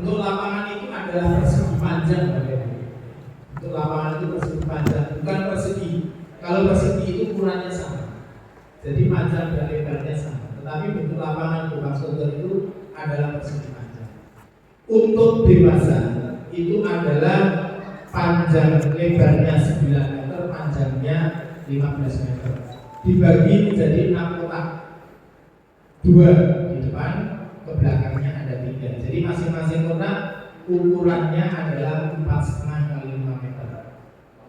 bentuk lapangan itu adalah persegi panjang, bentuk lapangan itu persegi panjang, bukan persegi. Kalau persegi itu ukurannya sama, jadi panjang dan lebarnya sama. Tetapi bentuk lapangan tukang skuter itu adalah persegi panjang. Untuk dewasa itu adalah panjang lebarnya 9 meter, panjangnya 15 meter. Dibagi menjadi 6 kotak, 2 di depan, ke belakangnya ada 3. Jadi masing-masing kotak ukurannya adalah 4,5 kali 5 meter.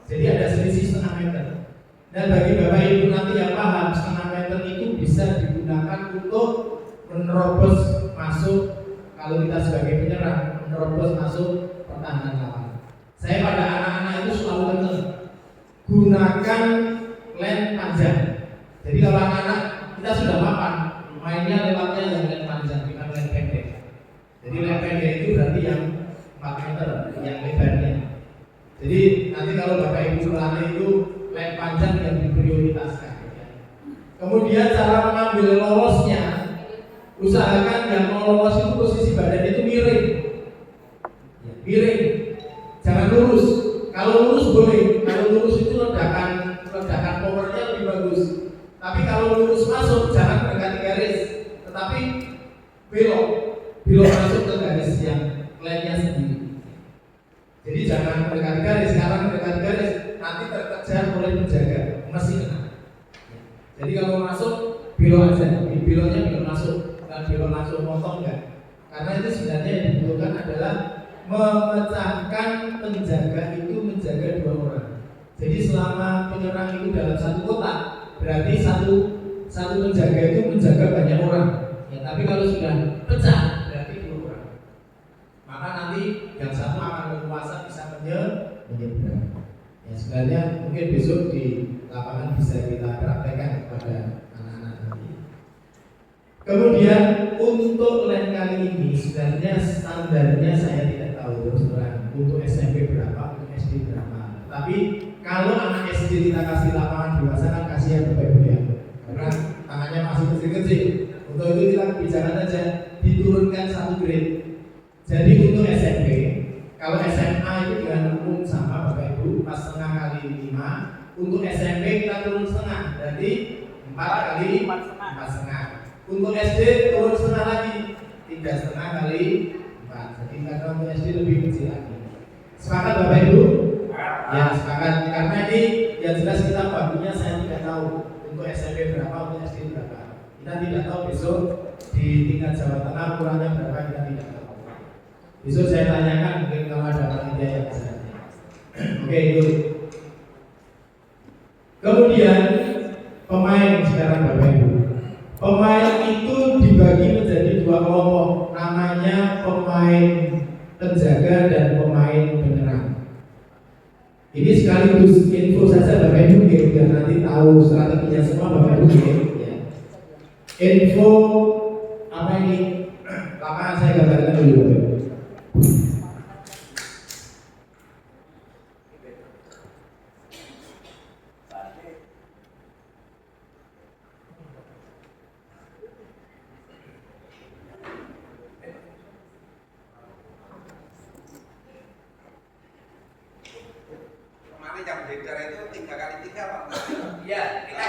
Jadi ada selisih setengah meter. Dan bagi Bapak Ibu nanti yang paham, setengah meter itu bisa digunakan untuk menerobos masuk. Kalau kita sebagai penyerang, menerobos masuk pertahanan lawan. Saya pada anak-anak itu selalu kenal, gunakan lem panjang. Jadi kalau anak-anak kita sudah mapan, mainnya lewatnya yang lem panjang, bukan lem pendek. Jadi lem pendek itu berarti yang 4 meter, yang lebarnya. Jadi nanti kalau Bapak Ibu melatih itu lem panjang yang diprioritaskan. Kemudian cara mengambil lolosnya, usahakan yang lolos itu posisi badan itu miring, miring, jangan lurus. Kalau lurus boleh, kalau lurus itu ledakan powernya lebih bagus. Tapi kalau lurus masuk jangan mendekati garis, tetapi belok masuk ke garis yang lemnya sendiri. Jadi jangan mendekati garis, karena mendekati garis nanti terkejar oleh penjaga, masih kena. Jadi kalau masuk belok aja, beloknya belok masuk. Belok langsung potong enggak, karena itu sebenarnya yang dibutuhkan adalah memecahkan penjaga itu menjaga 2 orang. Jadi selama penyerang itu dalam satu kotak, berarti satu penjaga itu menjaga banyak orang. Ya, tapi kalau sudah pecah berarti 2 orang. Maka nanti yang satu akan berkuasa bisa menyeberang. Ya sebenarnya mungkin besok di lapangan bisa kita praktekkan kepada anak-anak nanti. Kemudian untuk lem kali ini sebenarnya standarnya saya tidak tahu terus terang untuk SMP berapa, untuk SD berapa. Tapi kalau anak SD kita kasih lapangan dewasa kan kasihan Bapak Ibu ya, karena tangannya masih kecil-kecil. Untuk itu kita bicarakan saja diturunkan 1 grade. Jadi untuk SMP, kalau SMA itu dengan umum sama Bapak Ibu 4,5 kali 5. Untuk SMP kita turun setengah, berarti 4 kali 4,5. Untuk SD turun setengah lagi, 3,5 kali 4. Jadi karena untuk SD lebih kecil lagi. Sepakat Bapak Ibu? Ya sepakat. Karena ini yang jelas kita baginya saya tidak tahu untuk SMP berapa, untuk SD berapa. Kita tidak tahu besok di tingkat Jawa Tengah kurangnya berapa, kita tidak tahu. Besok saya tanyakan mungkin kalau ada panitia yang bisa. Oke itu. Kemudian pemain sekarang Bapak Ibu. Pemain itu dibagi menjadi 2 kelompok, namanya pemain penjaga dan pemain penyerang. Ini sekaligus info saja Bapak Ibu biar nanti tahu strateginya semua Bapak Ibu ya. Info apa ini? Lapangan saya gambarkan dulu Bapak Ibu. Jam belajar itu 3 kali 3 Pak? Iya, kita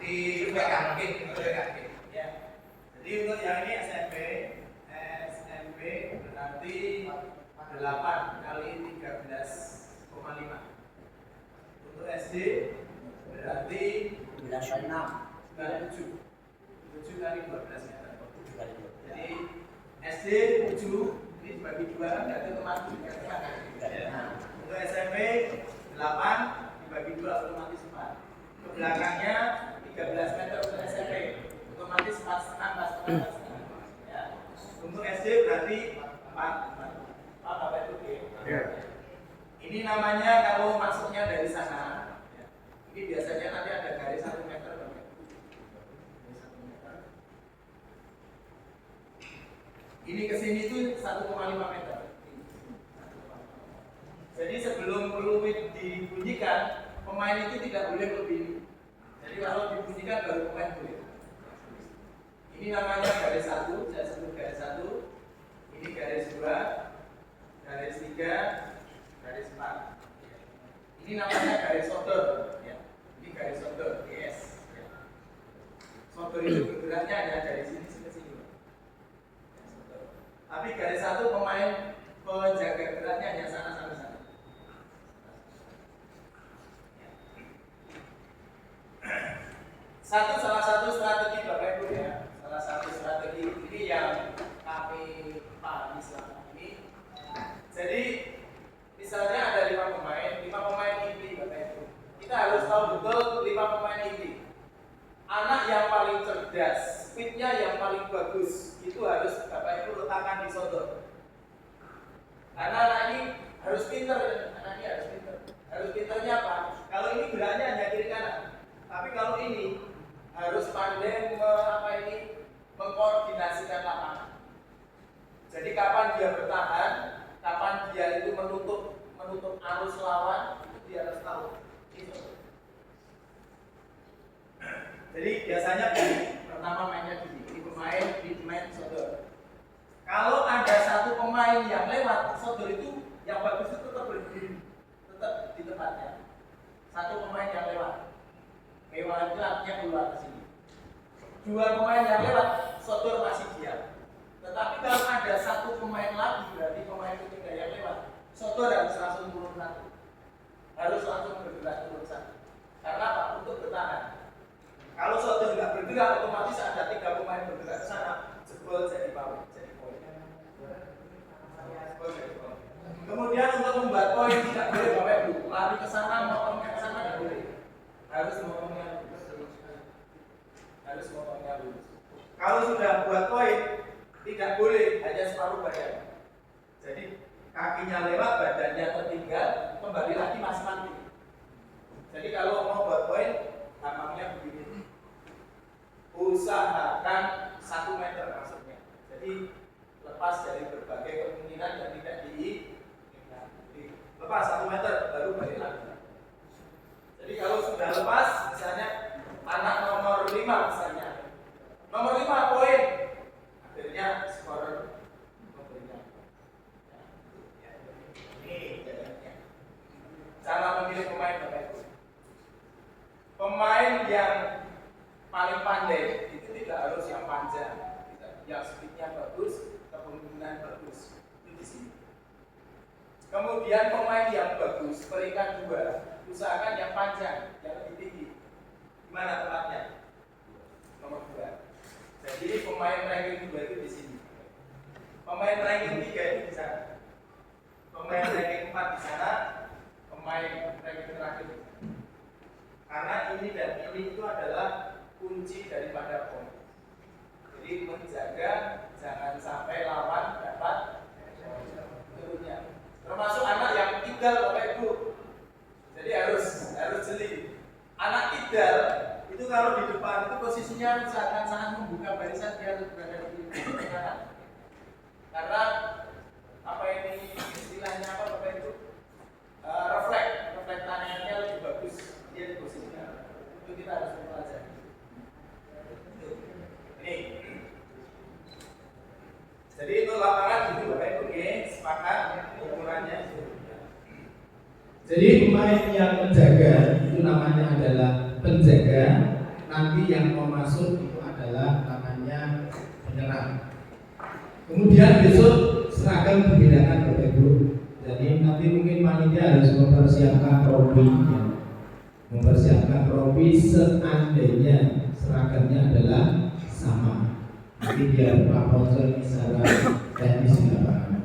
disesuaikan mungkin. Ya. Jadi untuk yang ini SMP berarti 8 kali 13,5. Untuk SD berarti 9 kali 6. 7 kali 12 meter. Jadi SD 7 ini dibagi 2 kan berarti otomatis kan. Untuk SMP 8 dibagi 2 otomatis 4. Ke belakangnya 13 meter untuk SMP, otomatis 4,5 ya. Untuk SD berarti 4 Bapak Ibu ya. Ini namanya kalau masuknya dari sana ya. Ini biasanya nanti ada garis 1 meter Bapak Ibu. Ini ke sini itu 1,5 meter. Jadi sebelum peluit dibunyikan, pemain itu tidak boleh lebih. Jadi kalau dibunyikan baru pemain boleh. Ini namanya garis 1, saya sebut garis 1. Ini garis 2. garis satu pemain penjaga geraknya hanya sana sampai sana. Salah satu strategi Bapak Ibu ya, salah satu strategi ini yang kami pahami selama ini. Jadi misalnya ada 5 pemain inti Bapak Ibu. Kita harus tahu betul 5 pemain inti. Anak yang paling cerdas, speednya yang paling bagus, itu harus Bapak Ibu letakkan di sodor. Karena anak ini harus pintar, Harus pintarnya apa? Kalau ini geraknya hanya kiri kanan, tapi kalau ini harus pandai mengkoordinasikan lapangan. Jadi kapan dia bertahan, kapan dia itu menutup arus lawan, itu dia harus tahu. Jadi biasanya pertama mainnya di pemain sodor. Kalau ada satu pemain yang lewat sodor itu, yang bagus itu tetap berdiri, tetap di tempatnya. Satu pemain yang lewat, lewat itu artinya keluar ke sini. 2 pemain yang lewat, sodor masih diam. Tetapi kalau ada satu pemain lagi, berarti pemain ketiga yang lewat, sodor harus langsung turun satu, harus langsung bergerak turun satu. Karena apa? Untuk bertahan. Kalau sodor nggak bergerak, otomatis ada 3 pemain bergerak ke sana, jebol jadi poin. Kemudian untuk membuat poin tidak boleh Bapak Ibu lari ke sana, motongnya ke sana tidak boleh. Harus motongnya lurus. Kalau sudah buat poin, tidak boleh hanya separuh badan. Jadi kakinya lewat, badannya tertinggal, kembali lagi masih mati. Jadi kalau mau buat poin, gampangnya begini. Usahakan 1 meter maksudnya. Jadi lepas dari berbagai kemungkinan dan tidak lepas 1 meter baru balik lagi. Jadi kalau sudah lepas, misalnya anak nomor 5 misalnya, nomor 5 poin, akhirnya skor memberinya. Ini jadinya. Cara memilih pemain Bapak Ibu. Pemain yang paling pandai itu tidak harus yang panjang, yang speednya bagus, kepemimpinan bagus. Itu di sini. Kemudian pemain yang bagus, peringkat 2, usahakan yang panjang, yang lebih tinggi. Di mana tempatnya? Nomor 2. Jadi pemain ranking 2 itu di sini. Pemain ranking 3 itu di sana. Pemain ranking 4 di sana. Pemain ranking terakhir di sana. Karena ini dan ini itu adalah kunci daripada poin. Jadi menjaga jangan sampai lawan dapat turunnya. Termasuk anak yang kidal Bapak Ibu. Jadi harus jeli. Anak kidal itu kalau di depan itu posisinya sangat membuka barisan, dia harus berada di kanan. Karena apa ini istilahnya apa Bapak Ibu? Reflektannya lebih bagus dia di posisinya. Itu kita harus mempelajari. Ini. Jadi itu lapangan itu Bapak Ibu, sepakat ukurannya. Jadi pemain yang menjaga itu namanya adalah penjaga. Nanti yang mau masuk itu adalah namanya penyerang. Kemudian besok seragam dibedakan Bapak Ibu. Jadi nanti mungkin panitia harus mempersiapkan trofi, seandainya seragamnya adalah sama. Nanti biar Pak Sponsor secara teknis di lapangan.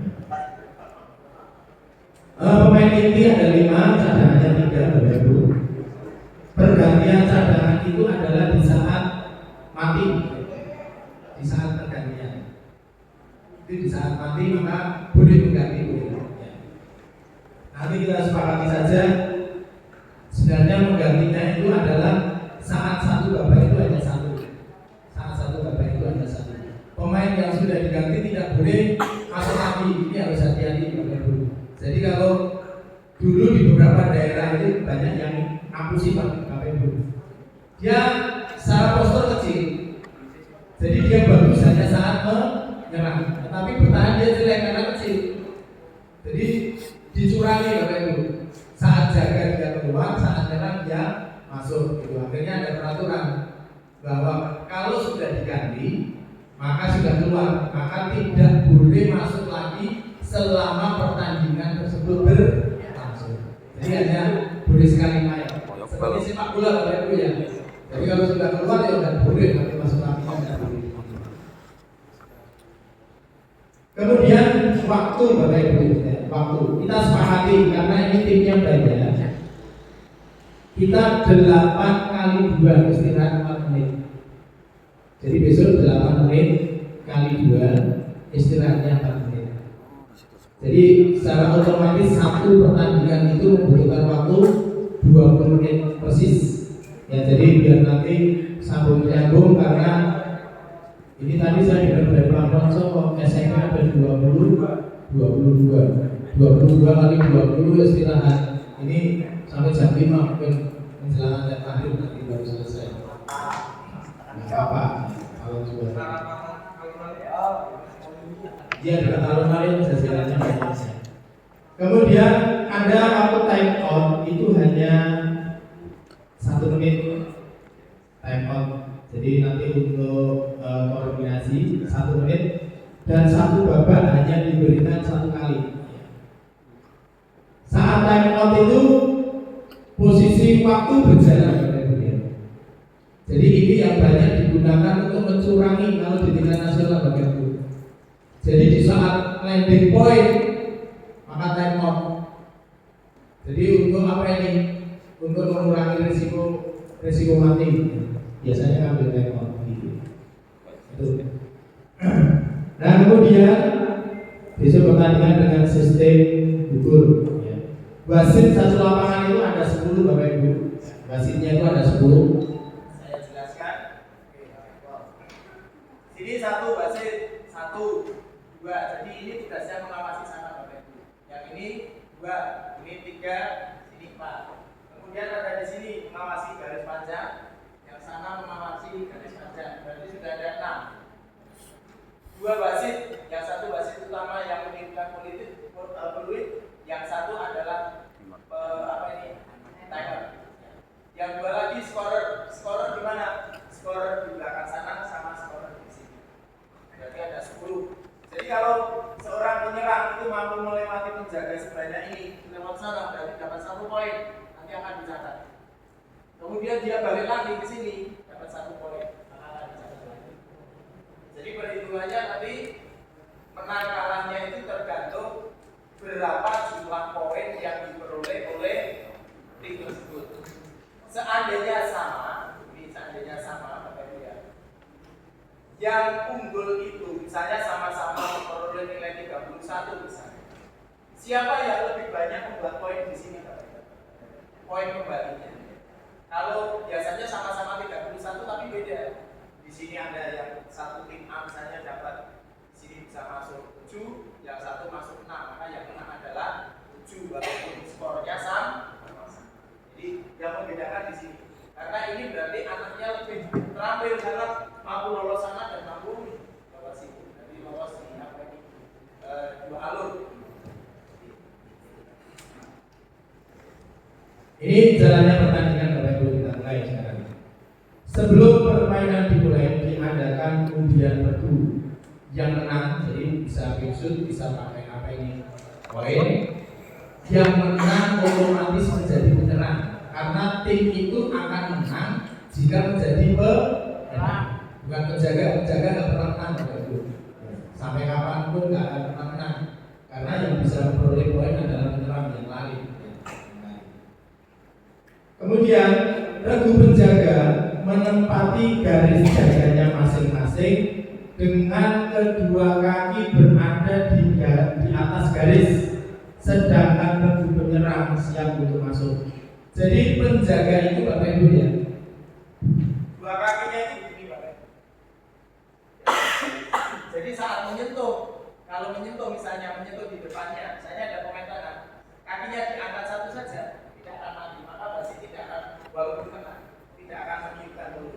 Pemain inti ada 5, cadangannya 3 Bapak Ibu. Pergantian cadangan itu adalah di saat mati, di saat pergantian. Itu di saat mati maka boleh mengganti boleh. Nanti kita sepakati saja. Sebenarnya menggantinya itu adalah saat satu Bapak itu hanya satu. Saat satu Bapak itu hanya satu. Pemain yang sudah diganti tidak boleh masuk lagi. Ini harus hati-hati Bapak Ibu. Jadi kalau dulu di beberapa daerah itu banyak yang ngapusi Bapak Ibu. Dia secara postur kecil. Jadi dia bagus hanya saat menyerang. Tetapi bertahan dia jelek karena kecil. Jadi dicurangi Bapak Ibu. Saat jaga dia keluar, saat nyerang dia masuk. Gitu. Akhirnya ada peraturan bahwa kalau sudah diganti maka sudah keluar, maka tidak boleh masuk lagi selama pertandingan tersebut berlangsung. Jadi hanya boleh sekali main. Seperti sepak bola Bapak Ibu ya. Jadi kalau sudah keluar ya udah boleh nanti masuk lagi. Kemudian waktu Bapak Ibu, waktu kita sepakati karena ini timnya banyak. Kita 8 kali 2 istirahat 4 menit. Jadi besok 8 menit kali 2 istirahatnya 4 menit. Jadi secara otomatis satu pertandingan itu membutuhkan waktu 20 menit persis. Ya jadi biar nanti sambung menyambung karena ini tadi saya dengar dari Pak Alfonso SMP ada 22 kali 20 istirahat. Ini sampai jam 5 mungkin menjelang azan maghrib nanti baru selesai. Apa? Kalau juga. Dia dekat alun-alun jajarannya banyak. Kemudian ada waktu time out itu hanya 1 menit time out. Jadi nanti untuk koordinasi 1 menit dan satu babak hanya diberikan 1 kali. Saat time out itu posisi waktu berjalan. Jadi ini yang banyak digunakan untuk mencurangi kalau di tingkat nasional Bapak Ibu. Jadi di saat landing point maka time out. Jadi untuk apa ini? Untuk mengurangi risiko mati. Biasanya ambil time out gitu. Itu. Nah kemudian besok pertandingan dengan sistem gugur. Wasit satu lapangan itu ada 10 Bapak Ibu. Wasitnya itu ada 10. Saya jelaskan. Sini 1 wasit, 1, 2. Jadi ini tugasnya mengawasi sana Bapak Ibu. Yang ini 2, ini 3, sini 4. Kemudian ada di sini mengawasi garis panjang, yang sana mengawasi garis panjang. Berarti sudah ada 6. 2 wasit, yang 1 wasit utama yang menentukan peluit, yang 1 adalah timer. Yang 2 lagi scorer. Scorer di mana? Scorer di belakang sana sama scorer di sini. Berarti ada 10. Jadi kalau seorang penyerang itu mampu melewati penjaga sebanyak ini lewat sana, berarti dapat 1 poin. Nanti akan dicatat. Kemudian dia balik lagi ke sini, dapat 1 poin. Akan dicatat lagi. Jadi perhitungannya tadi menang kalahnya itu tergantung berapa jumlah poin yang diperoleh oleh tim tersebut. Seandainya sama, Bapak Ibu ya. Yang unggul itu misalnya sama-sama memperoleh nilai 31 misalnya. Siapa yang lebih banyak membuat poin di sini Bapak Ibu? Poin kembalinya. Kalau biasanya sama-sama 31 tapi beda. Di sini ada yang satu tim A misalnya dapat di sini bisa masuk 7, yang satu masuk 6, maka yang menang adalah 7 walaupun skornya sama. Jadi yang membedakan di sini. Karena ini berarti anaknya lebih terampil karena mampu lolos sana dan mampu lolos sini. Jadi lolos di apa ini 2 alur. Ini jalannya pertandingan Bapak Ibu, kita mulai sekarang. Sebelum permainan dimulai diadakan undian bergu. Yang menang jadi bisa shoot, bisa pakai apa ini poin. Yang menang otomatis menjadi penyerang karena tim itu akan menang jika menjadi penyerang, bukan penjaga nggak pernah menang Bapak Ibu. Sampai kapanpun nggak akan pernah menang karena yang bisa memperoleh poin adalah penyerang yang lari. Kemudian regu penjaga menempati garis jaganya masing-masing dengan kedua kaki berada di atas garis, sedangkan regu penyerang siap untuk masuk. Jadi penjaga itu Bapak Ibu ya, 2 kakinya itu begini Bapak Ibu. Jadi saat menyentuh, kalau menyentuh misalnya menyentuh di depannya, misalnya ada komentaran, kakinya diangkat 1 saja, tidak akan mati, maka pasti tidak akan walaupun kena, tidak akan meniupkan dulu.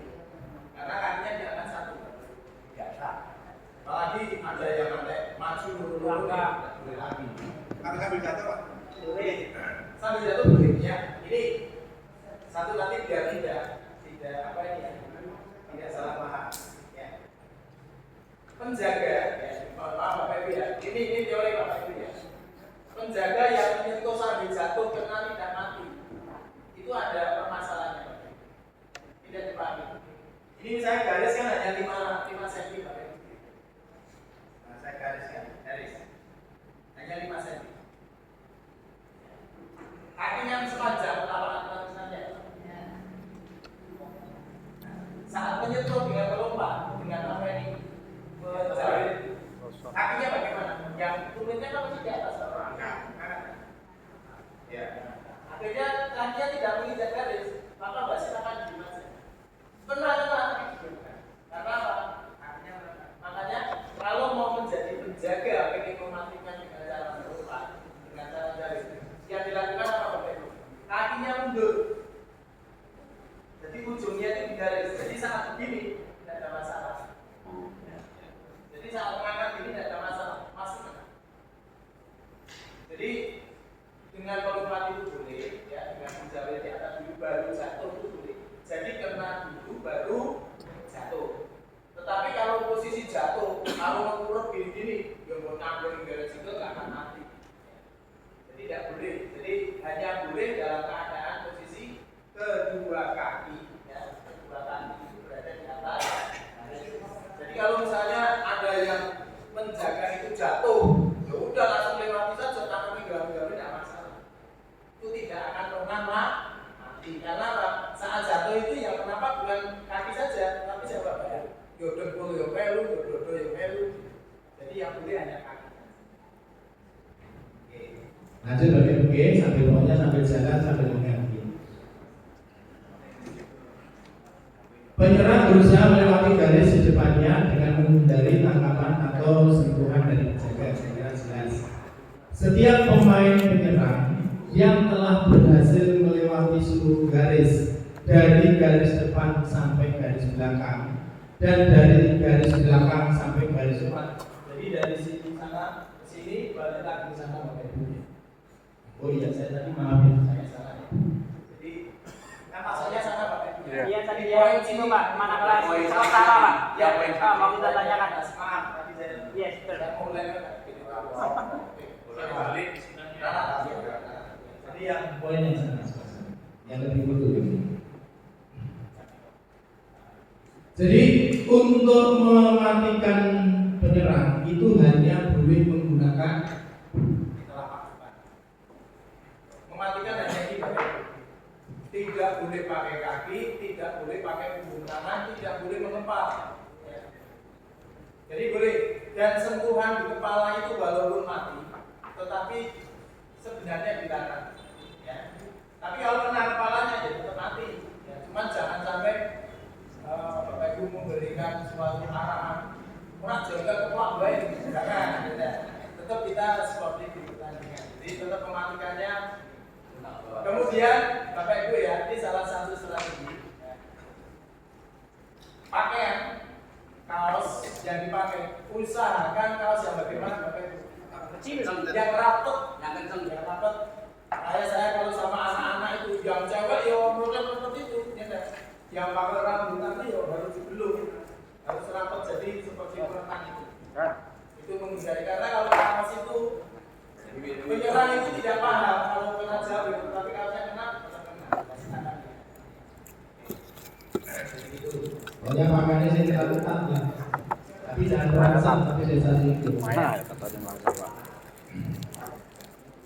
Karena kakinya diangkat 1. Biasa. Apalagi ada yang nanti maju dulu nggak boleh lagi. Kami sambil jatuh Pak. Boleh. Sambil jatuh boleh ya. Ini satu nanti biar tidak apa ini ya, tidak salah paham. Ya. penjaga, ya, maaf Bapak Ibu ya, ini teori Bapak Ibu ya. Penjaga yang menyentuh sambil jatuh karena tidak mati, itu ada permasalahannya Bapak Ibu. Tidak dipahami. Ini saya gariskan hanya 5 cm Bapak Ibu. Nah, saya garis hanya 5 cm. Kakinya sepanjang telapak saja. Saat menyentuh dengan melompat, dengan apa ini? Menjari. Kakinya bagaimana? Yang kulitnya kan masih di atas orang. Ya. Akhirnya kakinya tidak menginjak garis, maka wasit akan dimas. Benar. Karena apa? Makanya kalau mau menjadi penjaga, ingin mematikan dengan cara melompat, dengan cara garis, yang dilakukan apa Bapak Ibu? Kakinya mundur. Jadi ujungnya itu di garis. Jadi saat begini tidak ada masalah. Jadi saat mengangkat ini tidak ada masalah, masuk kan? Jadi dengan melompat itu boleh, ya, dengan menjauh di atas dulu baru jatuh itu boleh. Jadi kena dulu baru jatuh. Tetapi kalau posisi jatuh, kalau mengurut gini-gini, ya mau nanggung garis itu nggak akan mati. Jadi tidak boleh. Jadi hanya boleh dalam keadaan posisi kedua kaki, ya, kedua kaki itu berada di atas. Jadi kalau misalnya ada yang menjaga itu jatuh, ya udah langsung lewati saja, tangan menggaru-garu tidak masalah. Itu tidak akan pernah mati. Karena apa? Saat jatuh itu yang kenapa bukan kaki saja, tapi siapa Pak? Yodok yo melu, yododo yo melu. Jadi yang boleh hanya kaki. Oke. Lanjut Bapak Ibu, sambil pokoknya sambil jalan sambil mengerti. Penyerang berusaha melewati garis di depannya dengan menghindari tangkapan atau sentuhan dari penjaga. Saya jelas. Setiap pemain penyerang yang telah berhasil melewati seluruh garis dari garis depan sampai garis belakang dan dari garis belakang sampai garis depan. Jadi dari sini sana ke sini balik lagi ke sana Bapak Ibu. Oh iya, saya tadi maaf ya, saya salah ya. Jadi Nah, maksudnya sana Bapak Ibu. Iya tadi ya itu Pak, mana kelas? Sama salah Pak. Ya, Mau kita tanyakan. Maaf, tadi saya. Yes, betul. Saya mulai balik di sini. Jadi yang poin yang sana, yang lebih betul ini. Jadi untuk mematikan penyerang itu hanya boleh menggunakan telapak depan. Mematikan hanya ini Bapak Ibu. Tidak boleh pakai kaki, tidak boleh pakai punggung tangan, tidak boleh mengepal. Ya. Jadi boleh. Dan sentuhan di kepala itu walaupun mati, tetapi sebenarnya dilarang. Ya. Tapi kalau kena kepalanya ya tetap mati. Ya. Cuman jangan sampai Bapak Ibu memberikan suatu arahan. Orang jaga kepala baik, jangan. Tetap kita seperti di pertandingan. Jadi tetap mematikannya. Kemudian Bapak Ibu ya, ini salah satu strategi. Pakaian kaos yang dipakai, usahakan kaos yang bagaimana Bapak Ibu? Kecil, yang rapat, yang rapat. Saya kalau sama anak-anak itu yang cewek ya model itu, ya, yang pakai rambutan itu ya harus dibelung, harus rapat jadi seperti perenang itu. Itu menghindari karena kalau kaos itu penyerang itu tidak paham kalau kena jauh, tapi kalau saya kena, pokoknya pakaiannya saya tidak letak ya. Tapi jangan terangsang, tapi sensasi itu.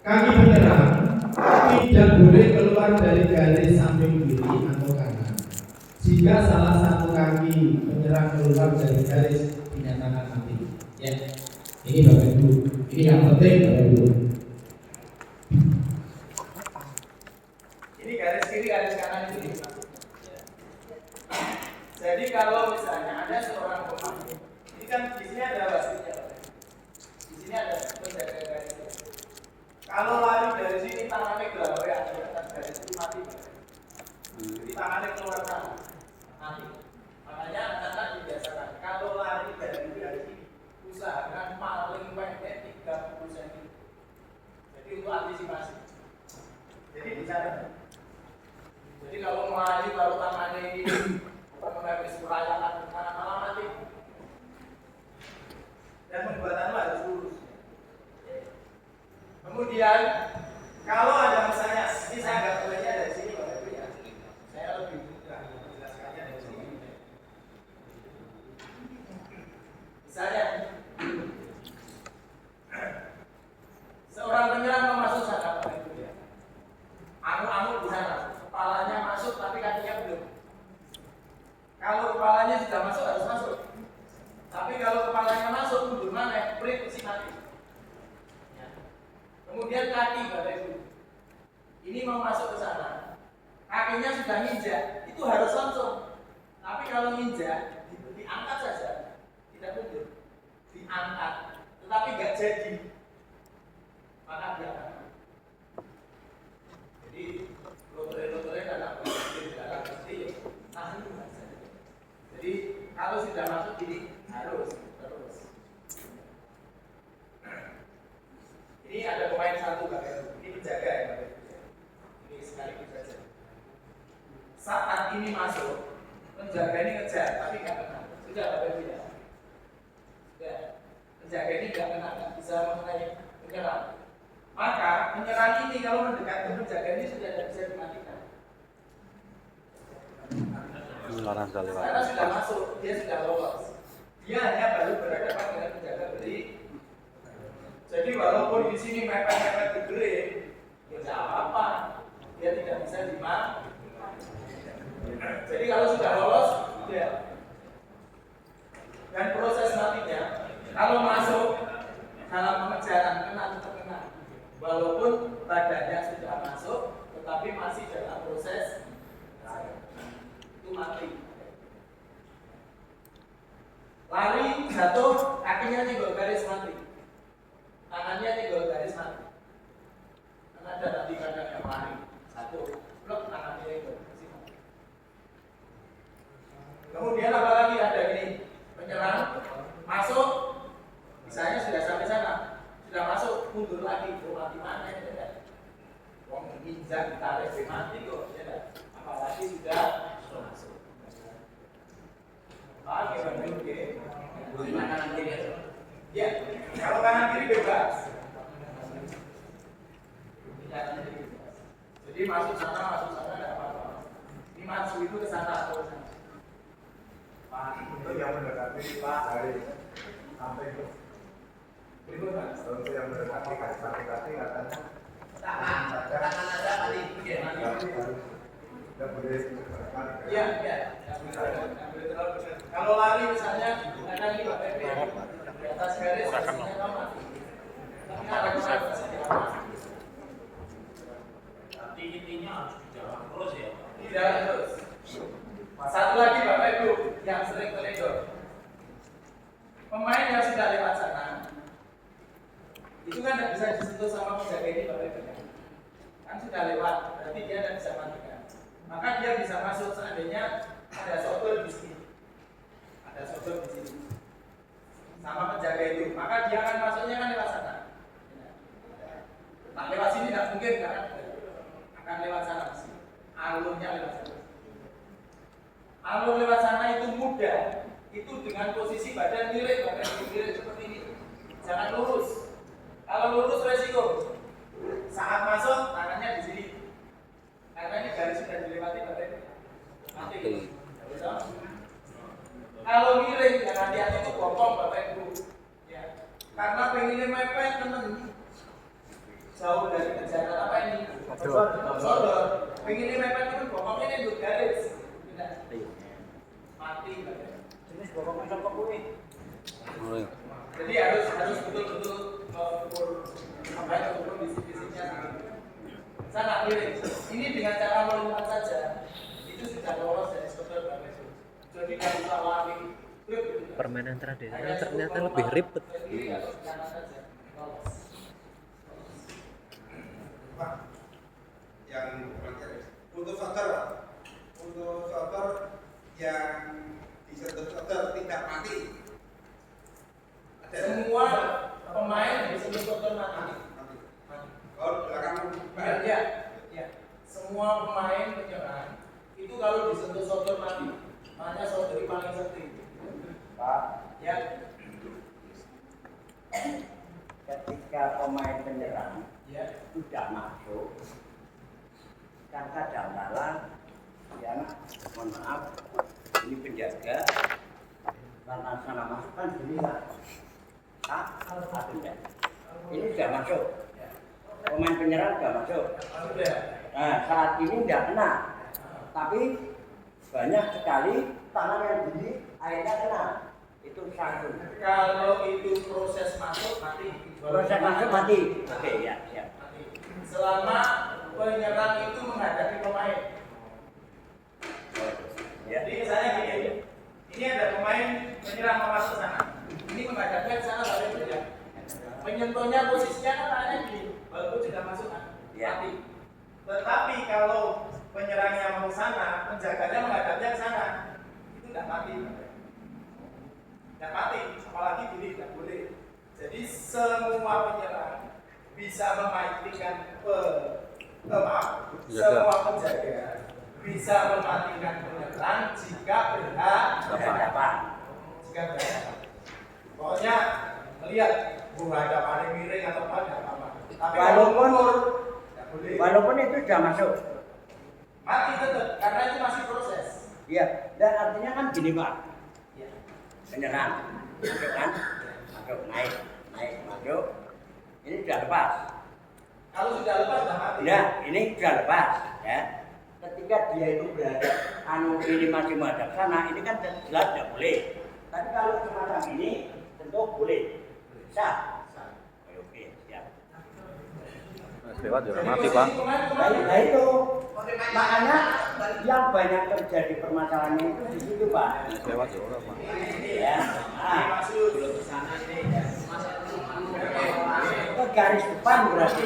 Kaki penyerang tidak boleh keluar dari garis samping kiri atau kanan. Jika salah satu kaki penyerang keluar dari garis, dinyatakan mati. Ya, ini Bapak Ibu. Ini yang penting Bapak Ibu. ini garis kiri, garis kanan itu. Jadi kalau misalnya ada seorang pemain, ini kan di sini ada wasitnya, di sini ada penjaga garis. Kalau lari dari sini tangannya gelap ya, di atas garis itu mati. Jadi tangannya keluar sana, mati. Makanya anak-anak dibiasakan kalau lari dari garis ini, usahakan paling pendek 30 cm. Jadi untuk antisipasi. Jadi bicara. Jadi kalau maju kalau tangannya ini mengenai merayakan malah mati. dan pembuatanmu harus lurus. Kemudian kalau ada misalnya, ini saya nggak bolehnya dari sini Bapak Ibu ya, saya lebih mudah menjelaskannya dari sini. Misalnya, seorang penyerang mau masuk sana Bapak Ibu ya, anu-anu di sana, kepalanya masuk tapi kakinya belum. Kalau kepalanya sudah masuk harus masuk. Tapi kalau kepalanya masuk mundur mana? Break mesti mati. Ya. Kemudian kaki Bapak Ibu. Ini mau masuk ke sana. Kakinya sudah nginjak, itu harus langsung. Tapi kalau nginjak, diangkat saja, tidak mundur. Diangkat, tetapi nggak jadi. Maka dia akan. Jadi lotre-lotre karena di dalam pasti tahan saja. Jadi kalau sudah masuk ini harus terus. Ini ada pemain satu Bapak Ibu. Ini penjaga ya Bapak Ibu. Ini sekaligus saja. Saat ini masuk, penjaga ini ngejar tapi nggak kena. Sudah Bapak Ibu ya. Sudah. Penjaga ini nggak kena, nggak bisa mengenai penyerang. Maka penyerang ini kalau mendekat ke penjaga ini sudah tidak bisa dimatikan. Karena sudah masuk, dia sudah lolos. Dia hanya baru berhadapan dengan penjaga beri. Jadi walaupun di sini mepet-mepet diberi, ya tidak apa-apa. Dia tidak bisa dimatikan. Jadi kalau sudah lolos, sudah. Dan proses matinya, kalau masuk dalam pengejaran kena tetap kena. Walaupun badannya sudah masuk, tetapi masih dalam proses itu mati. Lari, jatuh, kakinya nyenggol garis mati, tangannya nyenggol garis mati. Karena ada tadi kadang yang lari, satu, blok tangannya nyenggol garis mati. Kemudian apalagi ada ini, penyerang, masuk, misalnya sudah sampai sana. Sudah masuk, mundur lagi, mati mana ya tidak? Wong menginjak, ditarik, mati kok, ya tidak? Apalagi sudah masuk. Paham ya Bang? Oke. Kanan kiri aja. Ya, kalau kanan kiri bebas. Jadi masuk sana tidak apa-apa. Ini maju itu ke sana atau ke sana. Pak, untuk yang mendekati Pak dari sampai ke Berikutnya. untuk yang mendekati kaki katanya Tangan ada tadi. tidak boleh mendekati. Iya. Kalau lari misalnya, kadang ini Bapak Ibu di atas garis, biasanya kamu mati. Tapi ada kemana? Tapi intinya harus jalan terus ya. Tidak terus. Satu lagi Bapak Ibu yang sering teledor. Pemain yang sudah lewat sana, itu kan tidak bisa disentuh sama penjaga ini Bapak Ibu. Kan sudah lewat, berarti dia tidak bisa matikan. Maka dia bisa masuk seandainya ada sodor di sini. Ada sodor di sini. Sama penjaga itu, maka dia akan masuknya kan lewat sana. Nah, lewat sini tidak mungkin kan? Akan lewat sana sih. Alurnya lewat sana. Alur lewat sana itu mudah. Itu dengan posisi badan miring, badan miring seperti ini. Jangan lurus. Kalau lurus resiko. Saat masuk tangannya di sini. Karena ini garis sudah dilewati badan. Nanti. Kalau miring yang hati-hati itu bokong Bapak Ibu. Ya. Karena pengennya mepet teman. Jauh dari kejaran apa ini? Sodor. Pengennya mepet itu bokongnya ini untuk garis. Tidak. Mati Bapak Ibu. Ini bokong macam kopi. Jadi harus betul-betul mengukur apa yang mengukur bisnisnya. Sana miring. Ini dengan cara melompat saja itu sudah lolos dari sodor Bapak Ibu. Jadi kalau bisa lari, permainan tradisional ternyata lebih ribet. Pak, yang untuk sodor yang disentuh tidak mati. Semua pemain disentuh sodor mati. Kalau belakang Ya. Semua pemain penyerang itu kalau disentuh sodor mati. Makanya sodori paling sering. Pak, Ya. ketika pemain penyerang Ya. sudah masuk, kan kadang-kala yang mohon maaf ini penjaga karena sana masuk kan dilihat atau enggak. Ini sudah masuk, pemain penyerang sudah masuk. Sudah. Nah saat ini tidak kena, tapi banyak sekali tangan yang di airnya kena. Itu satu. Kalau itu proses masuk mati. Proses masuk mati. Oke ya. Mati. Selama penyerang itu menghadapi pemain. Ya. Jadi misalnya gini, ini ada pemain penyerang mau masuk sana. Ini menghadapnya ke sana balik saja. Menyentuhnya posisinya kan tangannya gini, baru sudah masuk kan? Ya. Mati. Tetapi kalau penyerangnya mau ke sana, penjaganya menghadapnya ke sana, itu tidak mati. Tidak mati, apalagi gini tidak boleh. Jadi semua penyerang bisa mematikan semua penjaga bisa mematikan penyerang jika berhadapan. Jika berhadapan. Pokoknya melihat ada paling miring atau apa. Tapi Walaupun itu sudah masuk. mati tetap karena itu masih proses. Iya, dan artinya kan gini Pak. Ya. Penyerang, masuk kan? Masuk, naik, masuk. Ini sudah lepas. Kalau sudah lepas sudah mati. Ya, ini sudah lepas, ya. Ketika dia itu berada, ini masih menghadap sana, ini kan jelas tidak boleh. Tapi kalau semacam ini, tentu boleh. Sah. Oke, siap. Lewat juga mati Pak. Nah itu, makanya yang banyak terjadi permasalahannya itu di situ Pak. Lewat juga Pak. Ya. Ke garis depan berarti.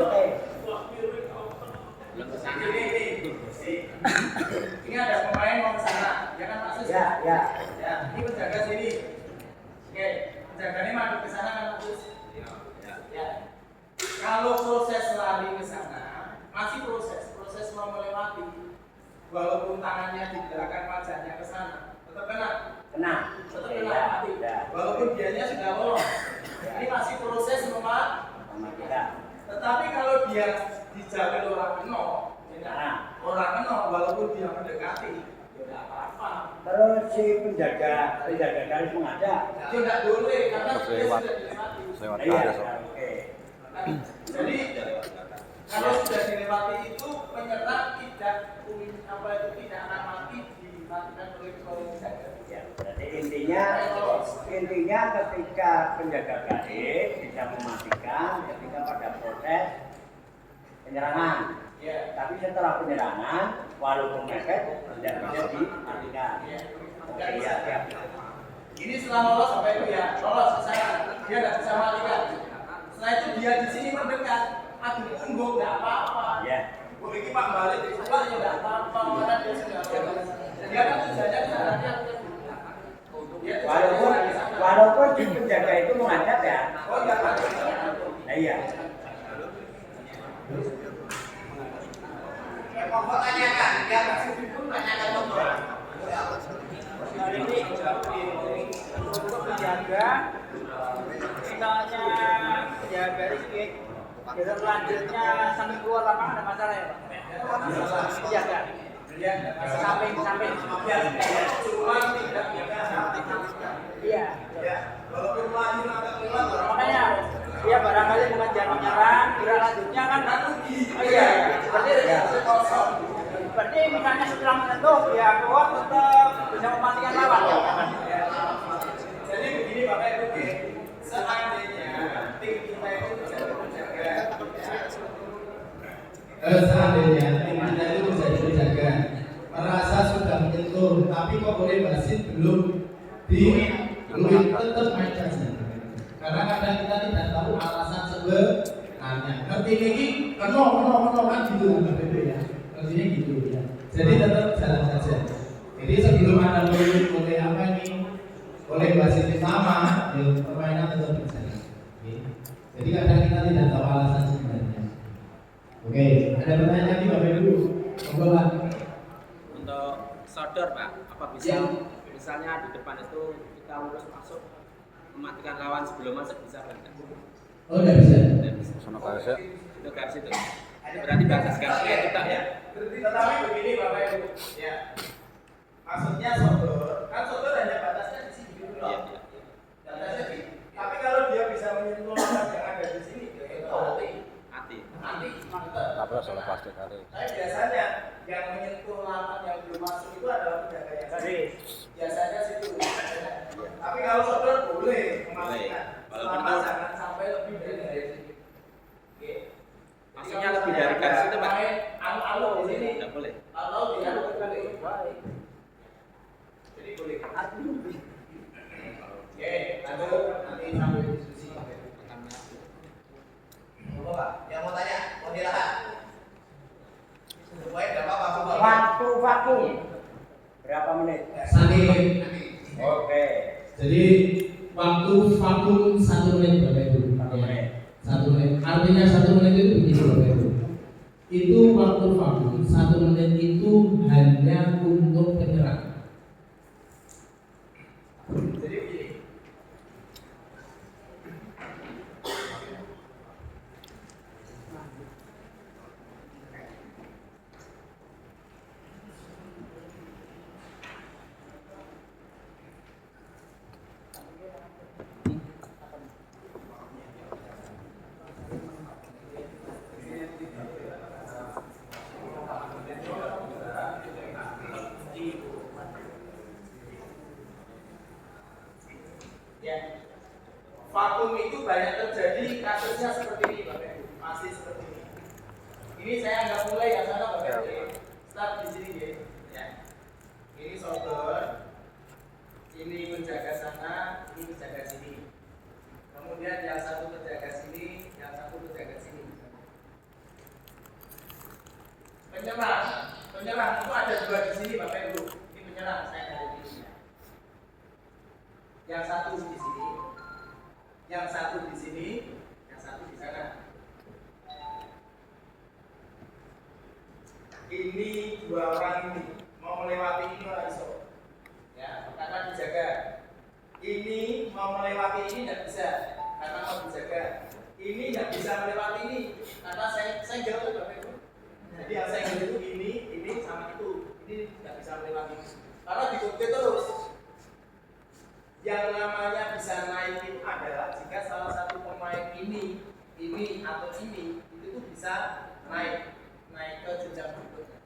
Oke. Ini ada pemain mau ke sana, ya kan Mas? Ya. Ya, ini penjaga sini. Oke, penjaganya madep ke sana kan Mas? Ya. Kalau proses lari ke sana, masih proses mau melewati. Walaupun tangannya digerakkan wajahnya ke sana, tetap kena. Tetap kena mati. Walaupun dianya sudah lolos. Ini masih proses mematikan. Tetapi kalau dia dijaga orang kena, orang kena walaupun dia mendekati, ya tidak apa-apa. Terus si penjaga garis menghadap. Dia tidak boleh karena Terus dia lewat. sudah dilewati. Lewat Iya, ada Sob. oke. Jadi kalau sudah dilewati itu penyerang tidak akan mati dimatikan oleh penjaga. Ya, berarti intinya ketika penjaga garis bisa mematikan ketika pada proses penyerangan. Ya. Tapi setelah penyerangan, walaupun mepet, tidak bisa dimatikan. Ya. Oke, ya, siap. Ini setelah lolos sampai itu ya, lolos ke sana, dia tidak bisa matikan. Setelah itu dia di sini mendekat, adu punggung tidak apa-apa. Ya. Ini Pak balik di sebelah ya tidak apa-apa, karena dia sudah lolos. Dia kan tujuannya ke sana. Walaupun si penjaga itu menghadap ya. Oh iya Pak. Nah, iya. Pokok tanyakan, dia masih pun tanyakan nomor. Ini untuk menjaga misalnya ya garis garis selanjutnya sampai keluar lapangan ada masalah ya Pak? Menjaga. Samping. Cuma tidak Iya. walaupun maju atau keluar. Makanya dia barangkali mengejar menyerang, gerak lanjutnya kan rugi. Oh iya. Berarti misalnya setelah menentuk ya keluar tetap bisa mematikan lawan ya. Jadi begini Bapak Ibu, seandainya tim kita itu bisa menjaga. Seandainya tim kita itu menjadi penjaga, merasa sudah menyentuh, tapi kok boleh wasit belum tetap main saja. Karena kadang kita tidak tahu alasan sebenarnya. Ngerti ini, keno kan gitu ya. Ngertinya gitu ya. Jadi tetap jalan saja. Jadi sebelum ada oleh apa ini, oleh wasit sama, ya permainan tetap berjalan. Oke. Jadi kadang kita tidak tahu alasan sebenarnya. Oke, ada pertanyaan lagi Bapak Ibu? Monggo Pak. Untuk sodor Pak, apa bisa misalnya di depan itu kita lurus masuk mematikan lawan sebelum masuk bisa kan? Oh, nggak bisa. Tidak bisa. Itu garis itu. Itu berarti batas garisnya itu tak ya? Tetapi begini Bapak Ibu, ya. Maksudnya sodor, kan sodor hanya batasnya di sini dulu loh. Iya, iya. Batasnya di. Tapi kalau dia bisa menyentuh lawan yang ada di sini, ya itu hati. Hati. Hati. Mantap. salah plastik kali. Tapi biasanya yang menyentuh lawan yang belum masuk itu adalah penjaga yang garis. Biasanya situ. Tapi kalau sodor boleh memasukkan. Walaupun Selama itu- jangan sampai lebih dari garis ini. Oke. Maksudnya lebih dari garis itu Pak? Anu di sini. Tidak boleh. Atau tidak boleh. Jadi boleh. Oke, lanjut nanti sambil diskusi. Apa Pak? Yang mau tanya? Mau silakan. Supaya enggak apa-apa Bapak. Waktu vakum berapa menit? Satu. Oke. Jadi waktu vakum 1 menit Bapak Ibu. 1 menit. 1 menit. Artinya 1 menit itu begini Bapak Ibu. Itu waktu vakum 1 menit itu hanya untuk penyerang. Jadi begini. Ya, vakum itu banyak terjadi kasusnya seperti ini Bapak Ibu, masih seperti ini. Ini saya anggap mulai yang sana Bapak Ibu, ya. Start di sini ya. Ini sodor, ini penjaga sana, ini penjaga sini. Kemudian yang satu penjaga sini, yang satu penjaga sini. Penyerang itu ada 2 di sini Bapak Ibu. Ini penyerang saya dari sini. Yang satu di sini, yang satu di sini, yang satu di sana. Ini 2 orang ini mau melewati ini orang iso, ya karena dijaga. Ini mau melewati ini tidak bisa karena mau dijaga. Ini tidak bisa melewati ini karena saya jauh Bapak Ibu. Jadi yang saya itu ini sama itu, ini tidak bisa melewati karena diikuti terus. Yang namanya bisa naik itu adalah jika salah satu pemain ini atau ini itu tuh bisa naik ke jenjang berikutnya.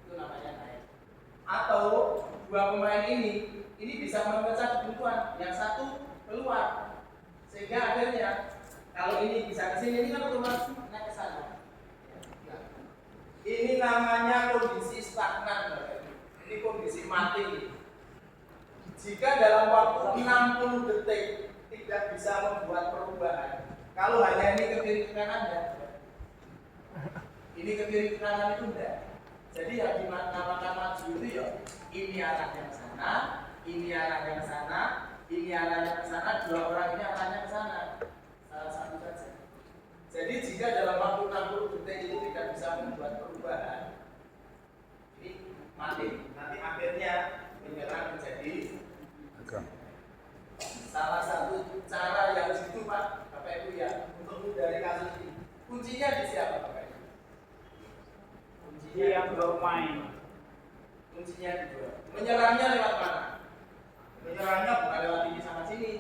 Itu namanya naik. Atau 2 pemain ini bisa memecah ketentuan, yang satu keluar. Sehingga akhirnya kalau ini bisa ke sini, ini kan otomatis naik ke sana. Ini namanya kondisi stagnan, ini kondisi mati. Jika dalam waktu 60 detik tidak bisa membuat perubahan, kalau hanya ini ke kiri ke kanan ya, ini ke kiri ke kanan itu enggak. Jadi yang dinamakan maju itu ya, ini arahnya ke sana, ini arahnya ke sana, ini arahnya ke sana, 2 orang ini arahnya ke sana, salah satu saja. Jadi jika dalam waktu 60 detik itu tidak bisa membuat perubahan, ini mati. Nanti akhirnya menyerang menjadi salah satu cara yang jitu Pak, Bapak Ibu ya, untuk menghindari kasus ini. Kuncinya di siapa Bapak Ibu? Kuncinya yang bermain. Kuncinya di 2. Menyerangnya lewat mana? Menyerangnya bukan lewat ini sama sini,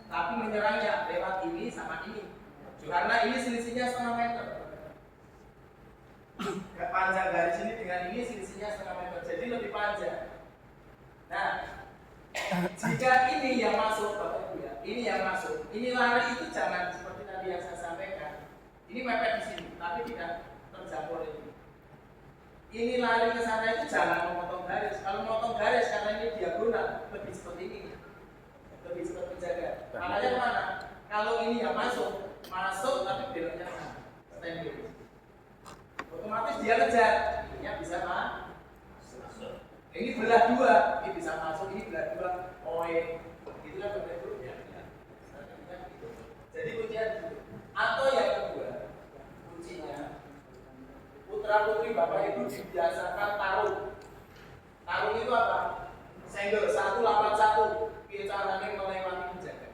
tapi menyerangnya lewat ini sama ini. Karena ini selisihnya 1/2 meter. Panjang garis ini dengan ini selisihnya 1/2 meter, jadi lebih panjang. Nah, jika ini yang masuk, Bapak Ibu ya, ini yang masuk, ini lari itu jangan seperti tadi yang saya sampaikan. Ini mepet di sini, tapi tidak terjangkau ini. Ini lari ke sana itu jangan memotong garis. Kalau memotong garis karena ini diagonal, lebih seperti ini, lebih seperti penjaga. Makanya kemana? Kalau ini yang masuk tapi beloknya sana, standing. Otomatis dia kejar, ini bisa masuk. Ini belah 2, ini bisa masuk, ini belah 2, poin. Itu kan berbeda ya. Jadi kuncinya itu. Atau yang kedua, kuncinya putra putri Bapak Ibu dibiasakan taruh. Taruh itu apa? Senggol 1 lawan 1. Caranya melewati penjaga.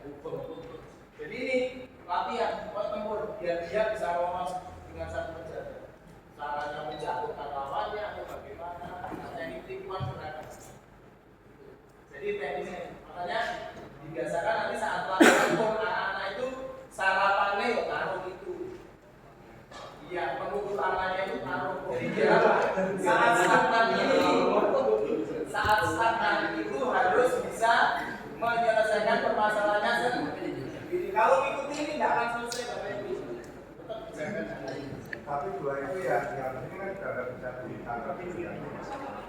Tapi dua itu ya, yang ini kan sudah nggak bisa ditangkap itu ya.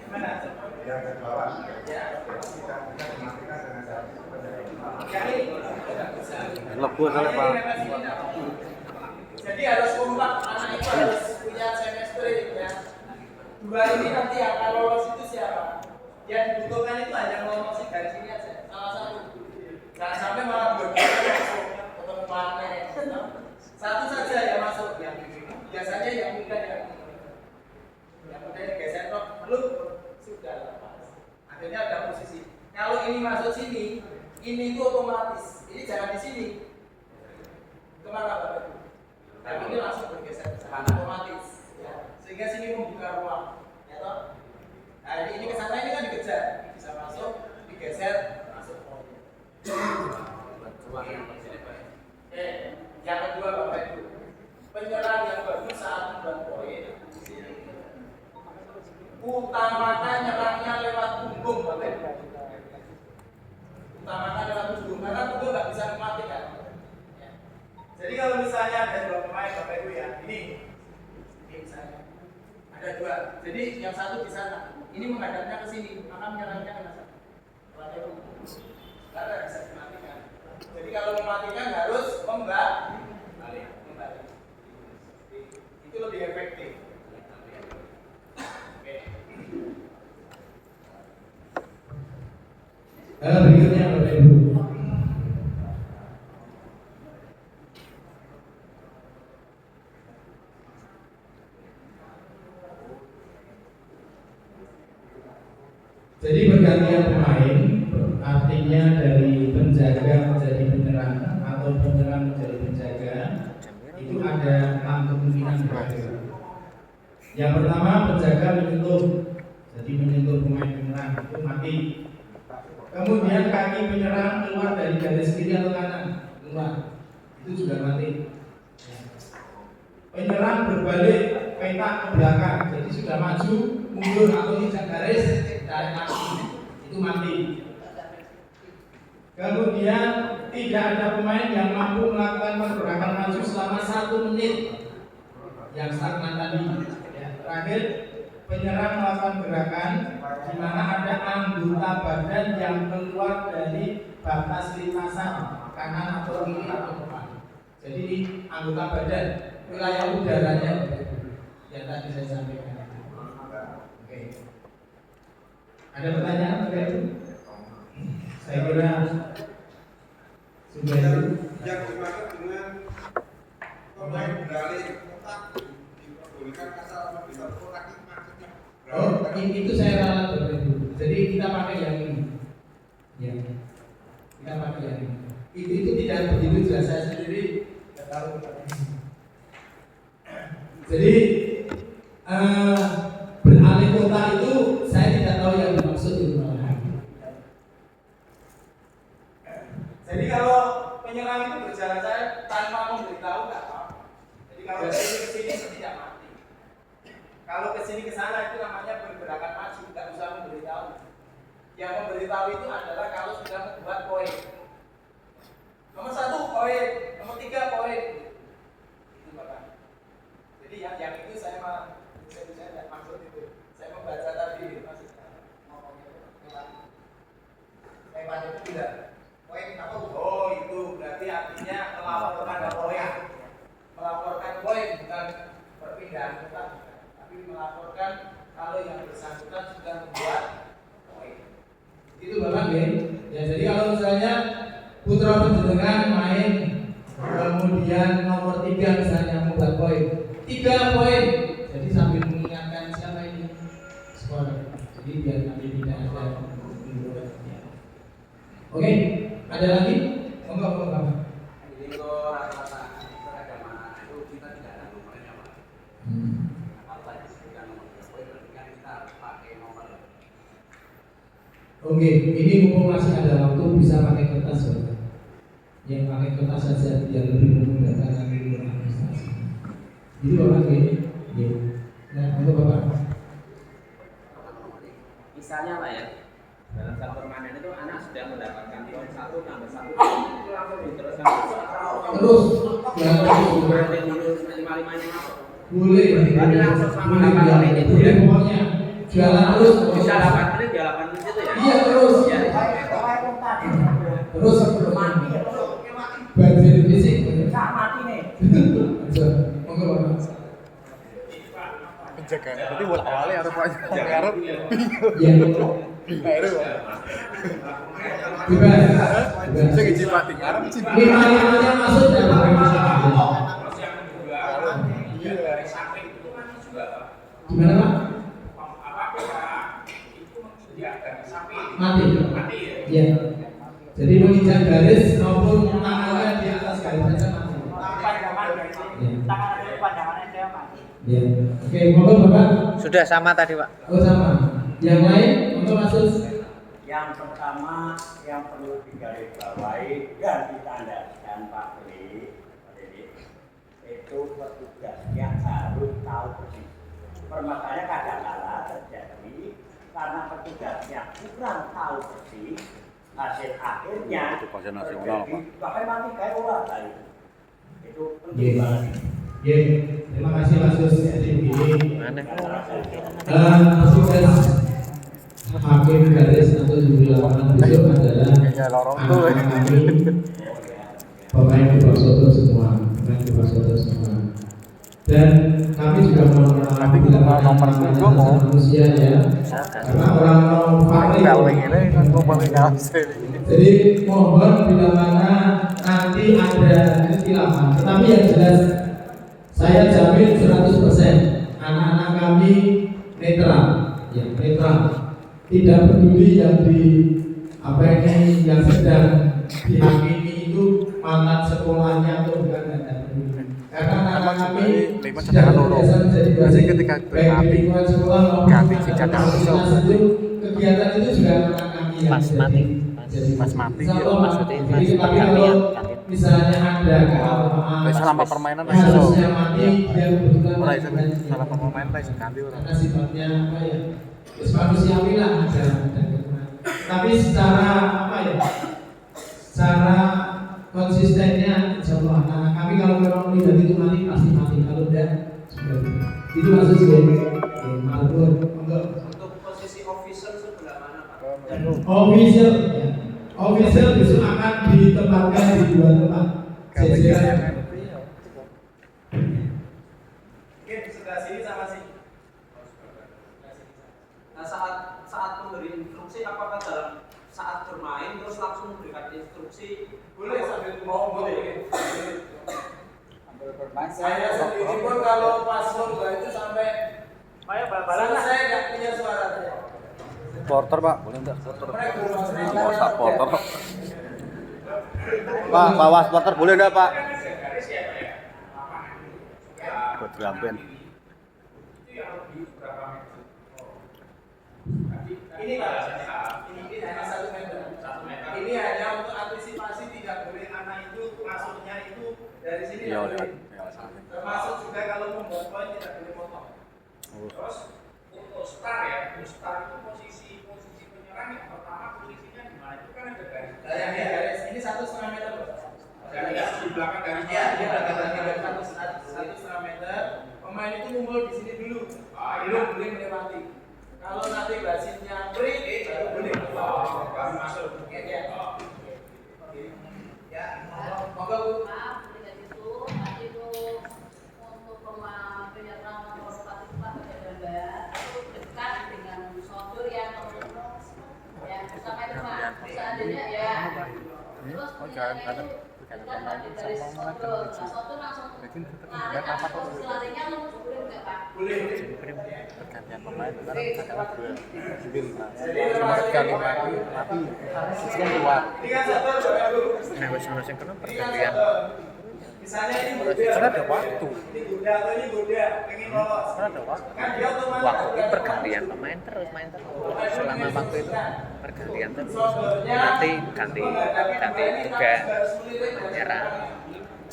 Gimana? Yang ke bawah. Ya. Tidak bisa dimatikan dengan cara seperti itu. Yang ini tidak bisa. Lebu soalnya Pak. Jadi harus kompak, anak itu harus punya chemistry ya. Dua ini nanti akan lolos itu siapa? Yang dibutuhkan itu hanya ngelolos dari sini aja, salah satu. Jangan sampai malah dua-duanya masuk ketemu mana. Satu saja yang masuk, yang biasanya yang muda yang muda digeser kok belum sudah lepas. Akhirnya ada posisi. Kalau ini masuk sini, ini itu otomatis. Ini jangan di sini. Kemana Bapak? Tapi ini langsung bergeser ke sana otomatis. Ya. Sehingga sini membuka ruang. Ya toh? Nah ini ke sana ini kan dikejar, bisa masuk, digeser, masuk poin. Oke, yang kedua Bapak Ibu, penyerang yang bagus saat membuat poin. Utamakan nyerangnya lewat punggung Bapak Ibu. Utamakan lewat punggung, karena punggung nggak bisa mematikan. Ya. Jadi kalau misalnya ada dua pemain Bapak Ibu ya, ini misalnya ada dua. Jadi yang satu di sana. Ini menghadapnya ke sini, maka menyerangnya ke sana. Karena bisa dimatikan. Jadi kalau mematikan harus membalik. Itu lebih efektif. Oke. Berikutnya Bapak Ibu. Jadi pergantian pemain artinya dari penjaga menjadi penyerang atau penyerang menjadi penjaga itu ada 6 kemungkinan berbeda. Yang pertama penjaga menyentuh, jadi menyentuh pemain penyerang itu mati. Kemudian kaki penyerang keluar dari garis kiri atau kanan keluar, itu juga mati. Penyerang berbalik petak ke belakang, jadi sudah maju, mundur atau injak garis dari kaki, itu mati. Kemudian tidak ada pemain yang mampu melakukan pergerakan maju selama 1 menit, yang stagnan tadi. Ya, terakhir penyerang melakukan gerakan di mana ada anggota badan yang keluar dari batas lintasan kanan atau kiri atau depan. Jadi anggota badan, wilayah udaranya yang tadi saya sampaikan. Oke. Ada pertanyaan terkait itu? Saya kira sudah itu. Yang dimaksud dengan pemain beralih kotak diperbolehkan asal bisa kotak itu maksudnya. Oh, itu saya ralat Bapak Ibu. Jadi kita pakai yang ini. Ya. Kita pakai yang ini. Itu tidak begitu jelas, saya sendiri tidak tahu. Jadi beralih kota itu saya tidak tahu yang dimaksud itu malahan. Jadi kalau penyerang itu berjalan saya tanpa memberitahu nggak apa-apa. Jadi kalau dari sini ke sini tidak mati. Kalau ke sini ke sana itu namanya pergerakan maju, nggak usah memberitahu. Yang memberitahu itu adalah kalau sudah membuat poin. Nomor 1 poin, nomor 3 poin. Itu Bapak. Jadi yang itu saya malah saya tidak maksud itu. Saya membaca tadi maksudnya ngomongnya itu. Lewat itu tidak. Poin apa? Oh itu berarti artinya melaporkan poin. Melaporkan poin bukan perpindahan tempat, tapi melaporkan kalau yang bersangkutan sudah membuat poin. Itu Bapak ya. Ya, jadi kalau misalnya putra penjenengan main kemudian nomor 3 misalnya membuat poin 3 poin, jadi sambil mengingatkan siapa ini skor, jadi biar nanti tidak ada. Oke, ada lagi? Enggak. Jadi kalau rata-rata beragama itu kita tidak ada nomornya Pak. Kalau tadi disebutkan nomor 3 poin berarti kan kita harus pakai nomor. Oke, ini mumpung masih ada waktu bisa pakai kertas Bapak. Yang pakai kertas saja biar lebih memudahkan lagi administrasi. Jadi Bapak gini, ya. Nah, untuk Bapak. Misalnya Pak ya, dalam satu permainan itu anak sudah mendapatkan poin 1 tambah 1 itu langsung diteruskan Terus, ya, nanti dulu 5-5 nya masuk. Boleh. Berarti langsung sama Boleh, 8 menit itu boleh ya? pokoknya. Jualan terus. Bisa 8 menit ya 8 menit itu ya? Iya terus. Iya. Terus sebelum mati ya terus banjir fisik. saat mati nih. Aja. Monggo Bapak. Penjagaan. Berarti bola awalnya harus harus. Iya. Bebas. Bisa ngisi pati ngarep sih. Lima-limanya masuk dalam organisasi. Terus yang kedua, dari samping itu kan juga Gimana Pak? apa PKA itu menyediakan samping Mati. mati ya. Iya. Jadi menginjak garis maupun tangannya di atas garis saja mati. Pandangannya saya mati. Iya. Oke, monggo Bapak. Sudah sama tadi, Pak. Oh sama. Yang lain monggo masuk. Yang pertama yang perlu digarisbawahi dan ditandaskan Pak Beli, itu petugasnya harus tahu persis. Permasalahannya kadang-kala terjadi karena petugasnya kurang tahu persis, hasil akhirnya terjadi bahkan mati kayak ular tadi. Itu penting banget. Iya. Terima kasih Mas Gus. Jadi begini. Mana? Tugas hakim garis atau juri lapangan besok adalah anak-anak kami, pemain Kubah Soto semua, dan kami juga mohon maaf bila nomor manusia ya, karena orang mau jadi mohon bila mana nanti ada kesilapan, tetapi yang jelas saya jamin 100% anak-anak kami netral, ya netral. Tidak peduli yang yang sedang dihakimi itu mantan sekolahnya atau bukan, tidak peduli. Karena anak kami sudah biasa menjadi baik di lingkungan sekolah maupun itu kegiatan itu juga anak kami yang Pas mati. maksudnya pergantian. Misalnya ada kealamaan selama permainan harusnya mati dia kebetulan salah permainan ganti karena sifatnya apa ya, manusiawi lah ada tapi secara apa ya, secara konsistennya insya Allah anak kami kalau memang tidak itu mati pasti mati, kalau tidak sudah itu maksud saya. Untuk posisi official sebelah mana Pak? Official ya. Official besok akan ditempatkan di dua tempat. Mungkin sebelah sini sama sini. Nah saat memberi instruksi apakah dalam saat bermain terus langsung memberikan instruksi? Boleh sambil mau boleh. Saya sendiri pun kalau pas lomba itu sampai selesai nggak punya suara. Porter Pak, boleh enggak porter? Mereka Pak porter. Pak, bawa porter boleh enggak Pak? Buat gampen. Ini Pak, ini hanya 1 meter. Ini hanya untuk antisipasi tidak boleh anak itu masuknya itu dari sini. Iya, tidak boleh. iya. Termasuk juga kalau membuat poin tidak boleh potong. Terus untuk start ya, untuk start itu posisi penyerang yang pertama posisinya di mana itu kan ada garis. Garis ini 1,5 meter. Garis di belakang garisnya. Dia ada 1,5 meter. Pemain itu ngumpul di sini dulu. Belum boleh melewati. Kalau nanti basisnya break, baru boleh. Baru masuk. Oke ya. Ya, monggo Bu. Maaf, tidak itu, nanti itu untuk penyerang nomor 4 itu Pak Gambar itu dekat dengan sodor yang sama itu Pak. Seandainya ya. Terus penyerangnya itu dekat dari sodor. Nah, sodor langsung lari atau larinya langsung boleh enggak Pak? Boleh. Pergantian pemain karena ada dua. Cuma sekali mati. Sistem keluar. Ini kan sodor Bapak Bu. Nah, masing-masing kena Ini kan pergantian. sodor. Misalnya ini goda. Karena ada waktu. Ini goda atau ini goda, pengen lolos. Karena ada waktu. Kan dia otomatis. Waktu itu pergantian pemain terus main terus. Selama waktu itu pergantian terus. Nanti ganti juga menyerang.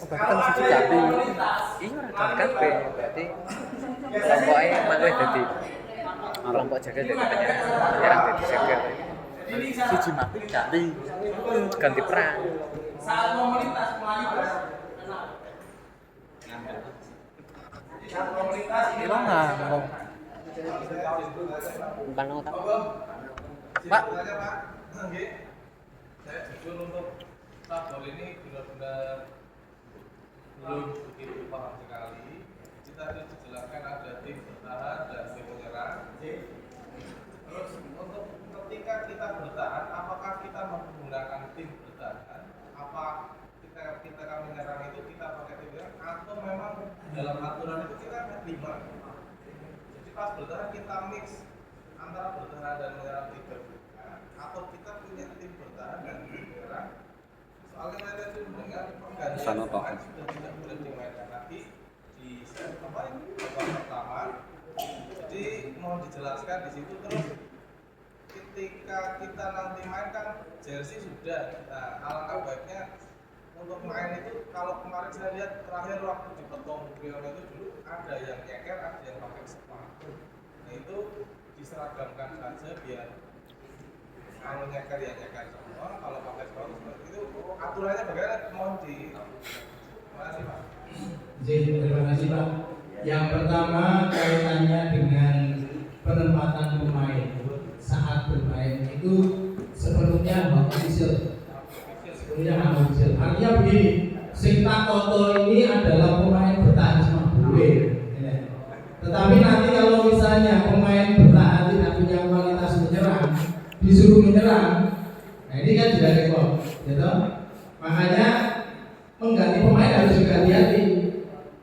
Berarti kan sisi ganti. Iya, ganti berarti kelompoknya malah jadi kelompok jaga jadi penyerang jadi jaga. Sisi mati ganti. Ganti perang. Saat mau melintas Melayu komunitas ini Emang nggak ngomong. Bukan otak. Pak. Oke. Saya jujur untuk tabor ini benar-benar belum begitu paham sekali. Kita harus dijelaskan ada tim bertahan dan tim menyerang. Terus untuk ketika kita bertahan, apakah kita menggunakan tim bertahan? Apa kita menyerang itu kita pakai tim menyerang atau memang dalam aturan itu kita 5? Jadi pas bertahan kita mix antara bertahan dan menyerang tiga bukan, atau kita punya tim bertahan dan tim menyerang. Soalnya saya tadi mendengar pergantian pemain sudah tidak boleh dimainkan lagi di set babak pertama. Jadi mau dijelaskan di situ terus ketika kita nanti main kan jersey sudah. Nah, alangkah baiknya untuk main itu kalau kemarin saya lihat terakhir waktu di Petong Priok itu dulu ada yang nyeker, ada yang pakai sepatu. Nah itu diseragamkan saja biar kalau nyeker ya nyeker semua, kalau pakai sepatu seperti itu aturannya bagaimana mohon di. Terima kasih Pak. Terima kasih Pak. Yang pertama kaitannya dengan penempatan pemain saat bermain itu sepenuhnya hak official. Artinya begini, sing tak toto ini adalah pemain bertahan cuma boleh. Tetapi nanti kalau misalnya pemain bertahan tidak punya kualitas menyerang, disuruh menyerang, nah ini kan juga repot, gitu. Makanya mengganti pemain harus juga hati-hati.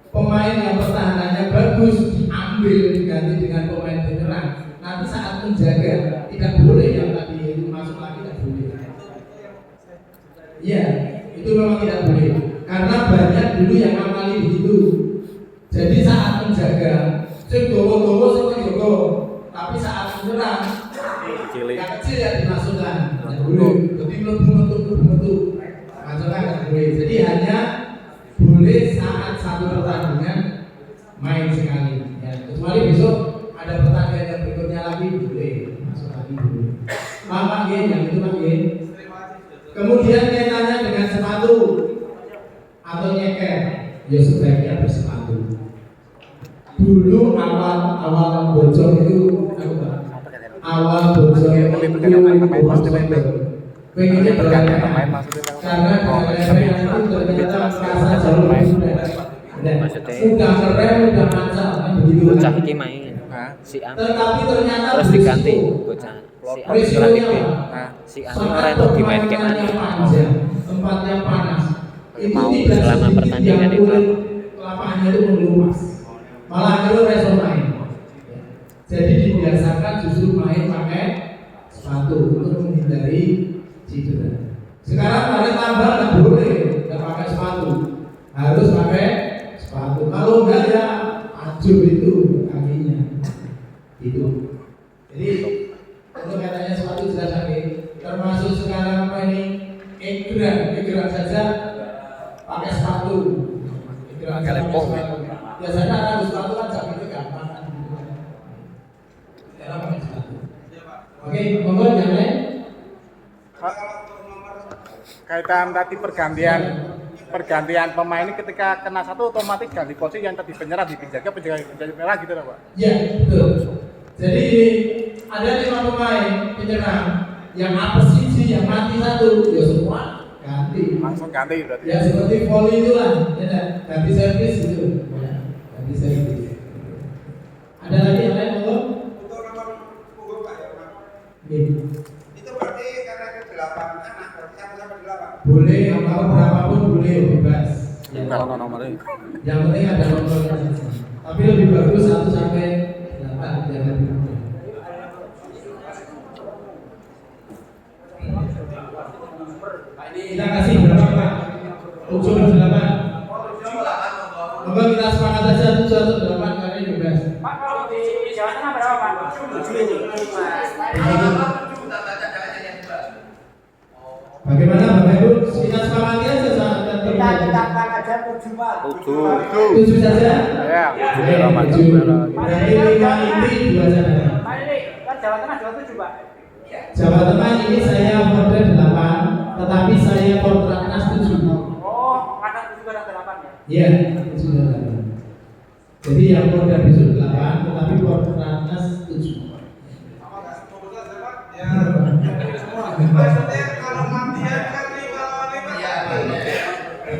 Pemain yang pertahanannya bagus diambil diganti dengan pemain penyerang. Nanti saat menjaga tidak boleh yang tadi itu masuk lagi tidak boleh. Iya, itu memang tidak boleh. Karena banyak dulu yang ngakali begitu. Jadi saat menjaga, sing gowo-gowo sing jogo, tapi saat menyerang, yang kecil yang dimasukkan. Tidak boleh. Jadi metu. Masukkan tidak boleh. Jadi hanya boleh saat satu pertandingan main sekali. Ya, kecuali besok ada pertandingan yang berikutnya lagi boleh masuk lagi boleh. Pak yang itu Pak Kemudian kaitannya dengan sepatu atau nyeker, ya sebaiknya bersepatu. Dulu awal bocor itu awal bocor itu pengennya bergantian karena dengan itu ternyata rasa jauh udah keren, udah macam begitu. Bocah iki main. Si A. Tetapi ternyata terus diganti bocah. Si A si A ora itu dimain kayak mana? Tempat yang panas. Mau selama pertandingan itu lapangannya itu meluas. Malah itu reso main. Jadi dibiasakan justru main pakai sepatu untuk menghindari cedera. Sekarang tarik tambah nggak boleh, nggak pakai sepatu, harus pakai sepatu. Kalau enggak ya ajur itu kakinya. Itu. Jadi untuk katanya sepatu jelas lagi. Termasuk sekarang apa ini egrang saja pakai sepatu. Egrang saja pakai sepatu. Biasanya kalau sepatu kan jam itu gampang kan. Sekarang pakai sepatu. Oke, monggo yang lain. Kaitan tadi pergantian pemain ini ketika kena satu otomatis ganti posisi yang tadi penyerang di penjaga merah gitu Pak. Iya, betul. Jadi ada 5 pemain penyerang yang apesisi yang mati satu, ya semua ganti. Langsung ganti berarti. Ya seperti volley itu lah, ya, ganti servis itu. Ya, ganti servis. Ada lagi yang lain monggo? Untuk nomor punggung Pak ya Pak. Itu berarti karena ada 8 anak, berarti sampai 8. Boleh, kalau berapapun boleh bebas. kalau nomornya. Yang penting ada nomornya saja. Tapi lebih bagus 1 sampai 8 biar lebih mudah. Kita kasih berapa Pak? 7 atau 8? Monggo kita sepakat saja 7 atau 8 karena ini bebas. Pak kalau di Jawa Tengah berapa Pak? 7. Bagaimana Bapak Ibu? Kita sepakati aja saat Kita tetapkan aja 7 Pak. 7 saja? Ya, 7. Berarti 5 inti 2 cadangan. Pak ini kan Jawa Tengah 27 Pak. Jawa Tengah ini saya order 8, tetapi saya kontraknas 7. Oh, kadang 7 kadang 8 ya? Iya, 7 dan 8. Jadi yang Porda besok 8, tetapi Pordatnas 7. Apa nggak keputusan saya Pak? Ya. Maksudnya kalau latihan kan 5 lawan 5 ya.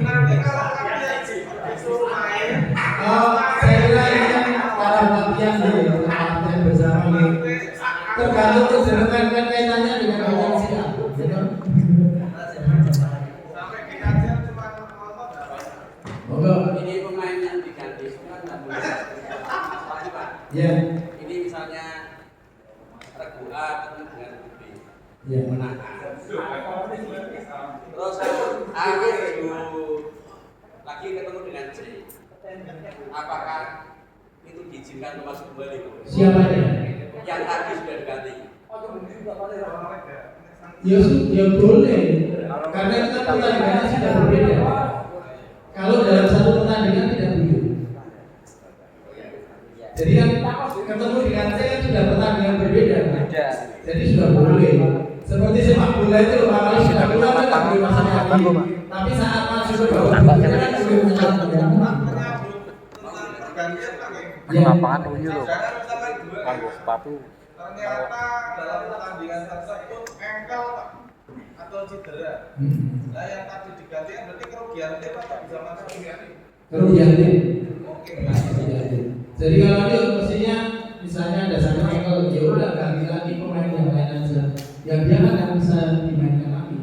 Nanti kalau latihan disuruh main. Saya kira ini kan cara latihan bersama nih. Tergantung keseruan kan kaitannya dengan potensial. Sampai di kajian cuma nonton apa? Monggo. Ini pemain yang diganti itu kan nggak boleh lagi Pak. Ya. Ini misalnya regu A ketemu dengan regu B. Ya. Menang A. Terus A regu lagi ketemu dengan C. Apakah itu diizinkan untuk masuk kembali? Siapanya? Yang tadi sudah diganti. Ya boleh. Karena itu kan pertandingannya sudah berbeda. Kalau dalam satu pertandingan tidak boleh. Jadi kan ketemu dengan C kan sudah pertandingan berbeda. Jadi sudah boleh. Seperti sepak bola itu kalau sudah keluar kan tidak boleh masuk lagi. Tapi saat masuk ke bawah kan boleh menang. Di lapangan unyu loh. Kanggo sepatu. Ternyata dalam pertandingan tersebut engkel Pak atau cedera. Nah yang tadi diganti kan berarti kerugian tim atau bisa masuk Kerugian tim. Oke. Jadi kalau dia mestinya misalnya ada sakit ankle, ya udah ganti lagi pemain yang lain aja. Yang dia kan nggak bisa dimainkan lagi.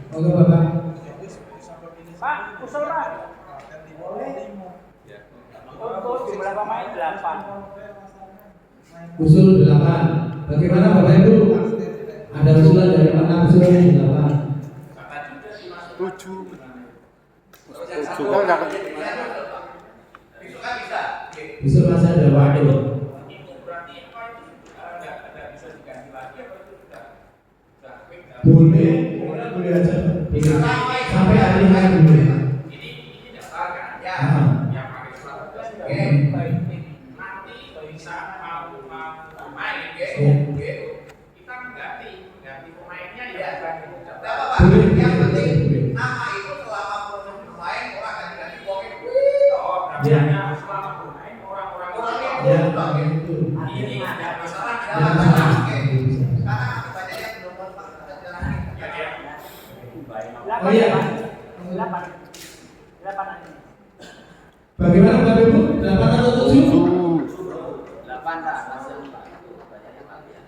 Oke Bapak. Pak, usul Pak. Untuk jumlah pemain 8. Usul 8. Bagaimana Bapak Ibu? Ada usulan dari mana usul 8? 7. Besok kan bisa. Besok masih ada waktu. Itu berarti apa itu nggak bisa diganti lagi apa itu sudah quick dalam Boleh aja. Sampai hari ini boleh. ini dasar kan ya Ah. yang pakai surat nanti bisa mau main kita mengganti pemainnya ya Boleh. Yang penting nama itu selama proses bermain orang ganti-ganti pokoknya. oh berarti selama bermain orang-orang Ya, pakai itu. ini ada masalah di Jangan dalam salah. Karena banyak yang belum kontak jalan. Oh iya. 8. Bagaimana Bapak Ibu? 8 atau 7? 8 Pak, langsung Pak. Banyak yang latihan.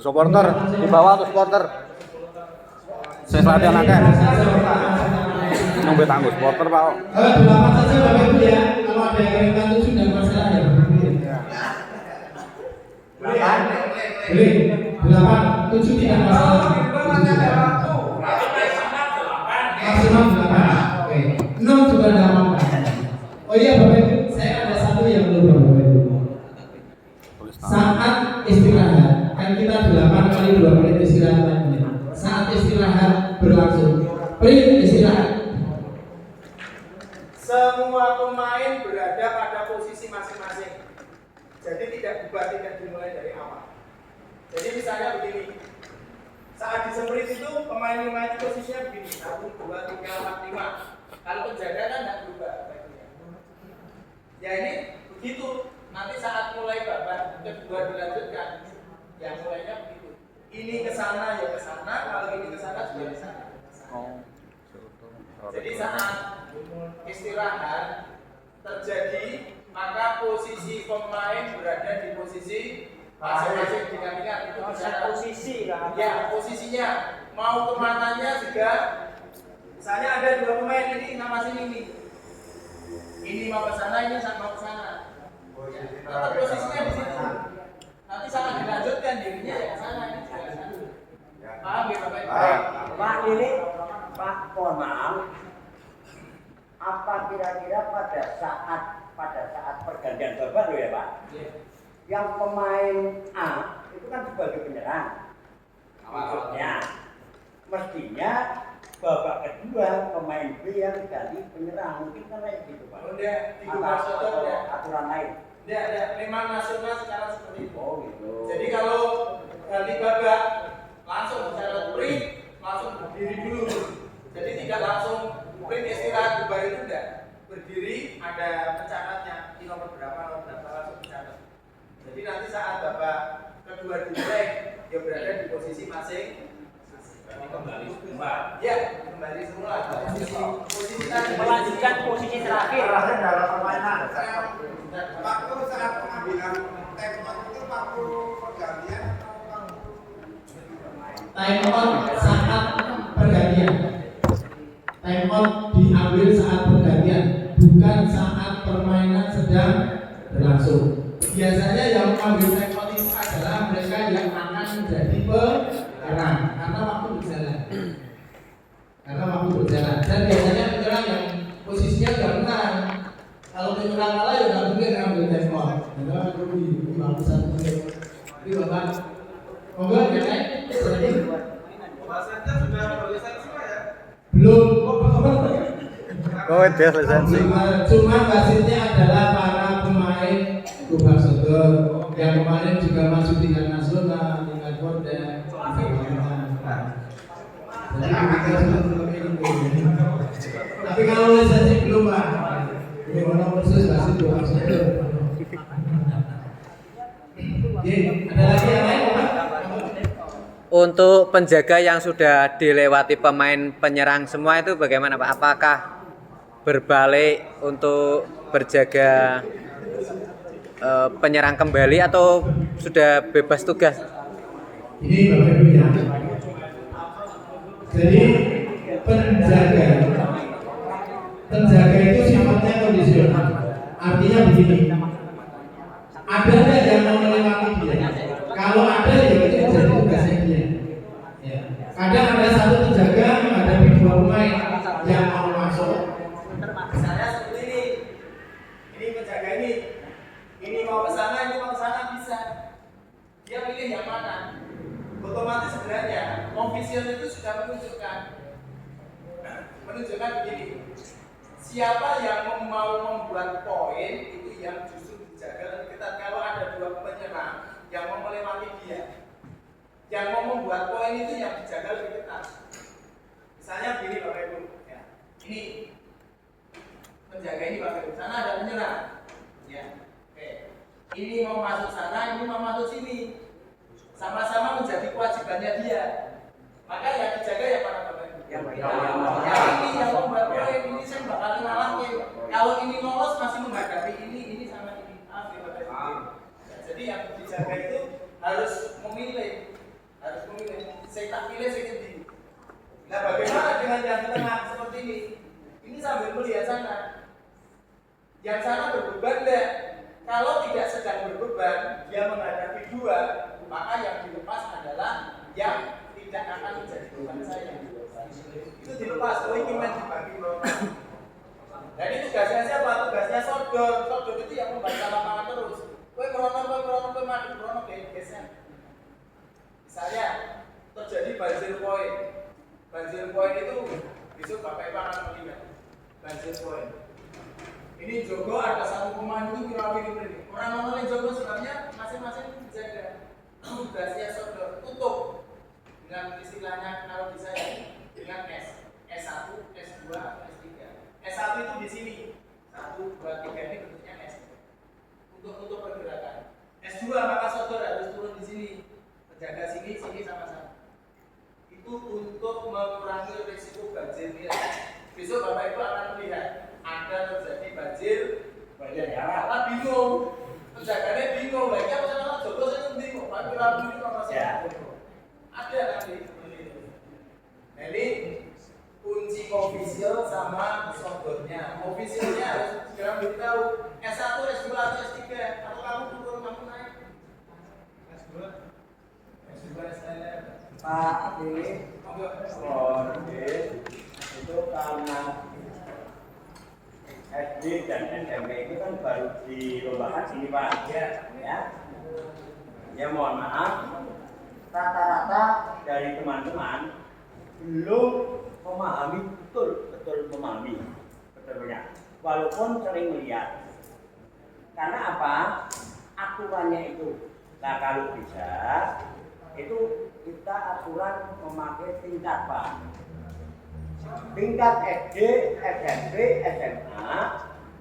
Supporter di bawah tuh supporter. Saya latihan akeh. Nunggu tangguh supporter Pak. 8 saja Bapak Ibu ya. Kalau ada yang kirimkan 7 dan masalah ya Bapak Ibu ya. 8. Boleh. 8, 7 tidak masalah. Maksimal 8. Oke. 6 juga tidak apa-apa. Oh iya Bapak Ibu, saya ada satu yang lupa Bapak Ibu. Saat istirahat, kan kita 8 kali 2 menit istirahat 4 menit. Saat istirahat berlangsung. Break istirahat. semua pemain berada pada posisi masing-masing. Jadi tidak dimulai dari awal. Jadi misalnya begini, saat disemprit itu pemain-pemain posisinya begini, 1, 2, 3, 4, 5. Kalau penjaga kan tidak berubah. Ya ini begitu. Nanti saat mulai babak kedua dilanjutkan, yang mulainya begitu. Ini ke sana ya ke sana, kalau ini ke sana juga di sana. Jadi saat istirahat terjadi, maka posisi pemain berada di posisi masing-masing. Ingat itu bicara Posisi kan. ya posisinya mau kemananya juga. Misalnya ada 2 pemain ini nama sini nih. Ini mau ke sana, ini mau ke sana. Ya, tetap posisinya di situ. Nanti saat dilanjutkan dirinya ya ke sana, ini juga ke sana. Paham ya Bapak Ibu? Pak ini Pak mohon maaf. Apa kira-kira pada saat pergantian babak loh ya Pak? Yang pemain A itu kan sebagai penyerang. Maksudnya mestinya babak kedua pemain B yang ganti penyerang, mungkin kan kayak gitu Pak. Udah dibuat Atau ya. aturan lain. Ada memang nasional sekarang seperti itu. Oh gitu. Jadi kalau ganti babak langsung secara sprint langsung berdiri dulu. Jadi tidak langsung sprint istirahat bubar itu enggak. berdiri ada pencatatnya, ini nomor berapa langsung dicatat. Jadi nanti saat Bapak kedua diblank, dia berada di posisi masing. Kembali semua. Ya, kembali semula. Posisi tadi Melanjutkan posisi terakhir. dalam permainan. Waktu saat pengambilan tempo itu waktu pergantian Time out saat pergantian. Time out diambil saat pergantian, bukan saat permainan sedang berlangsung. Biasanya yang mengambil time out itu adalah mereka yang akan menjadi penyerang karena waktu berjalan. Dan biasanya penyerang yang posisinya sudah menang. Kalau penyerang kalah ya nggak mungkin ngambil time out. Karena rugi, bagus satu menit. Tapi Bapak, monggo yang lain. bahasanya sudah berlisensi semua ya. Belum. Oh, dia lisensi. Cuma wasitnya adalah para pemain Kubah Sodor yang kemarin juga masuk tingkat nasional, tingkat kota, tapi kalau lisensi belum Pak. Bagaimana proses wasit Kubah Sodor? Ada lagi yang lain Pak? Untuk penjaga yang sudah dilewati pemain penyerang semua itu bagaimana Pak? Apakah berbalik untuk berjaga penyerang kembali atau sudah bebas tugas? Ini Bapak Ibu ya. Jadi penjaga itu sifatnya kondisional. Artinya begini. Ada yang mau melewati dia. Kalau ada ya itu menjadi tugasnya dia. Ya. Kadang ada satu penjaga menghadapi dua pemain yang mau masuk. misalnya seperti ini penjaga ini mau ke sana, ini mau ke sana bisa. Dia pilih yang mana? Otomatis sebenarnya official itu sudah menunjukkan begini. Siapa yang mau membuat poin itu yang justru dijaga lebih ketat. Kalau ada dua penyerang yang mau melewati dia, yang mau membuat poin itu yang dijaga lebih ketat. Misalnya begini Bapak Ibu, ya. Ini penjaga ini Bapak Ibu, sana ada penyerang, ya. Oke. Ini mau masuk sana, ini mau masuk sini. Sama-sama menjadi kewajibannya dia. Maka yang dijaga ya para Bapak Ibu. Yang ini yang membuat poin, ini saya bakal ngalahin. Kalau ini lolos masih menghadapi ini sama ini. Maaf ya Bapak Ibu. Jadi yang dijaga itu harus memilih. Saya tak pilih saya sendiri. Nah bagaimana dengan yang di tengah seperti ini? Ini sambil melihat sana. Yang sana berbeban deh. Kalau tidak sedang berbeban, dia menghadapi dua, maka yang dilepas adalah yang tidak akan menjadi beban saya. Itu dilepas. Oh ini main dibagi loh. Dan itu tugasnya siapa? Tugasnya Sodor. Sodor itu yang membaca lapangan terus. Kowe krono madu biasanya. Misalnya terjadi banjir poin. Banjir poin itu besok Bapak Ibu akan melihat banjir poin. Ini Jogo ada satu pemain itu kira-kira ini. Orang-orang yang Jogo sebenarnya masing-masing dijaga. Tugasnya Sodor tutup dengan istilahnya kalau bisa dengan S1, S2, S3. S1 itu di sini. 1, 2, 3 ini bentuknya S. Untuk pergerakan. S2 maka Sodor harus turun di sini. Jaga sini sama-sama. Itu untuk mengurangi risiko banjir. Besok Bapak Ibu akan melihat ada terjadi banjir. Karena bingung, penjaganya bingung. Lagi apa sama Jogo saya bingung. Pak Kira ini apa sih? Ada nanti. Nah ini kunci official sama Sodornya. Officialnya harus segera beritahu S1, S2 atau S3 atau kamu turun kamu naik. S2. Pak Ade, itu karena SD dan SMP itu kan baru dilombakan sini Pak, ya mohon maaf, rata-rata dari teman-teman belum memahami betul memahami betulnya, walaupun sering melihat. Karena apa? Aturannya itu. Nah kalau bisa itu kita aturan memakai tingkat Pak. tingkat SD, SMP, SMA,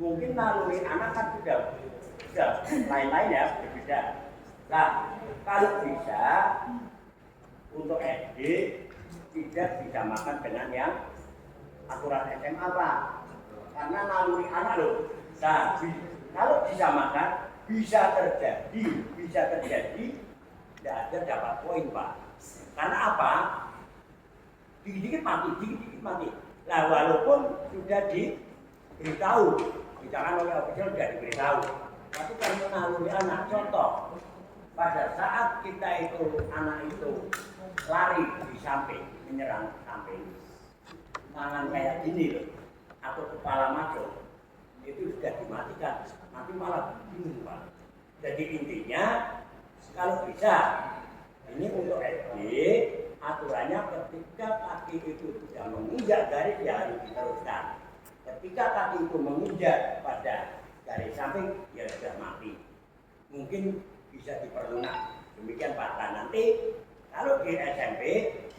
mungkin naluri anak kan sudah lain-lain ya, berbeda. Nah, kalau bisa untuk SD tidak disamakan dengan yang aturan SMA Pak, karena naluri anak loh. Nah, kalau disamakan bisa terjadi tidak ada dapat poin Pak. Karena apa? Dikit-dikit mati. Nah, walaupun sudah diberitahu, misalkan oleh official sudah diberitahu, tapi kalau naluri anak, contoh, pada saat kita itu anak itu lari di samping, menyerang samping, tangan kayak gini loh, atau kepala masuk, itu sudah dimatikan, nanti malah bingung Pak. Jadi intinya, kalau bisa, ini untuk SD, aturannya ketika kaki itu sudah menginjak garis ya harus diteruskan. Ketika kaki itu menginjak pada garis samping, ya sudah mati. Mungkin bisa diperlunak. Demikian Pak. Nah, nanti kalau di SMP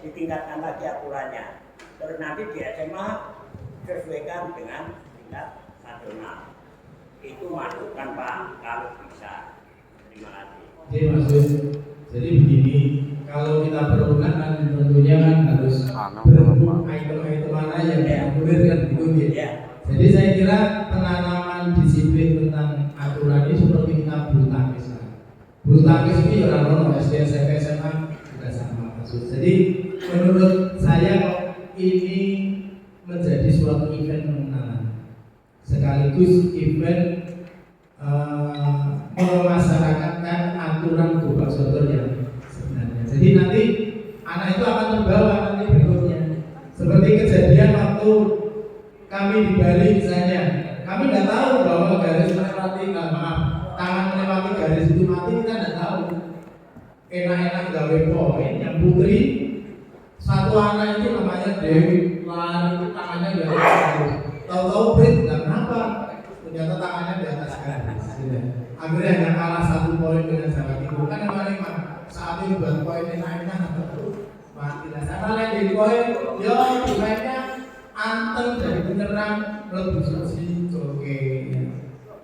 ditingkatkan lagi aturannya. Terus nanti di SMA sesuaikan dengan tingkat nasional. Itu masukan Pak kalau bisa. Terima kasih. Oke maksud, jadi begini, kalau kita berulang kan tentunya kan harus berbentuk item-item mana yang diakomodir kan gitu ya. Jadi saya kira penanaman disiplin tentang aturan ini seperti kita bulu tangkis lah. Bulu tangkis ini orang-orang SD, SMP, SMA juga sama maksud. Jadi menurut saya kok ini menjadi suatu event pengenalan sekaligus event memasyarakatkan aturan gobak sodor yang sebenarnya. Jadi nanti anak itu akan terbawa nanti berikutnya. Seperti kejadian waktu kami di Bali misalnya, kami tidak tahu bahwa garis melewati, tangan melewati garis itu mati, kita tidak tahu. Enak-enak gawe poin yang putri, satu anak itu namanya Dewi, lari itu tangannya di atas garis. Tahu-tahu Brit, dan kenapa? Ternyata tangannya di atas garis. Akhirnya hanya kalah 1 poin dengan Jawa Timur. Kan memang saat ini buat poin enak-enak mati. Nah, sama landing poin, yo mainnya anteng dari beneran lebih suci oke.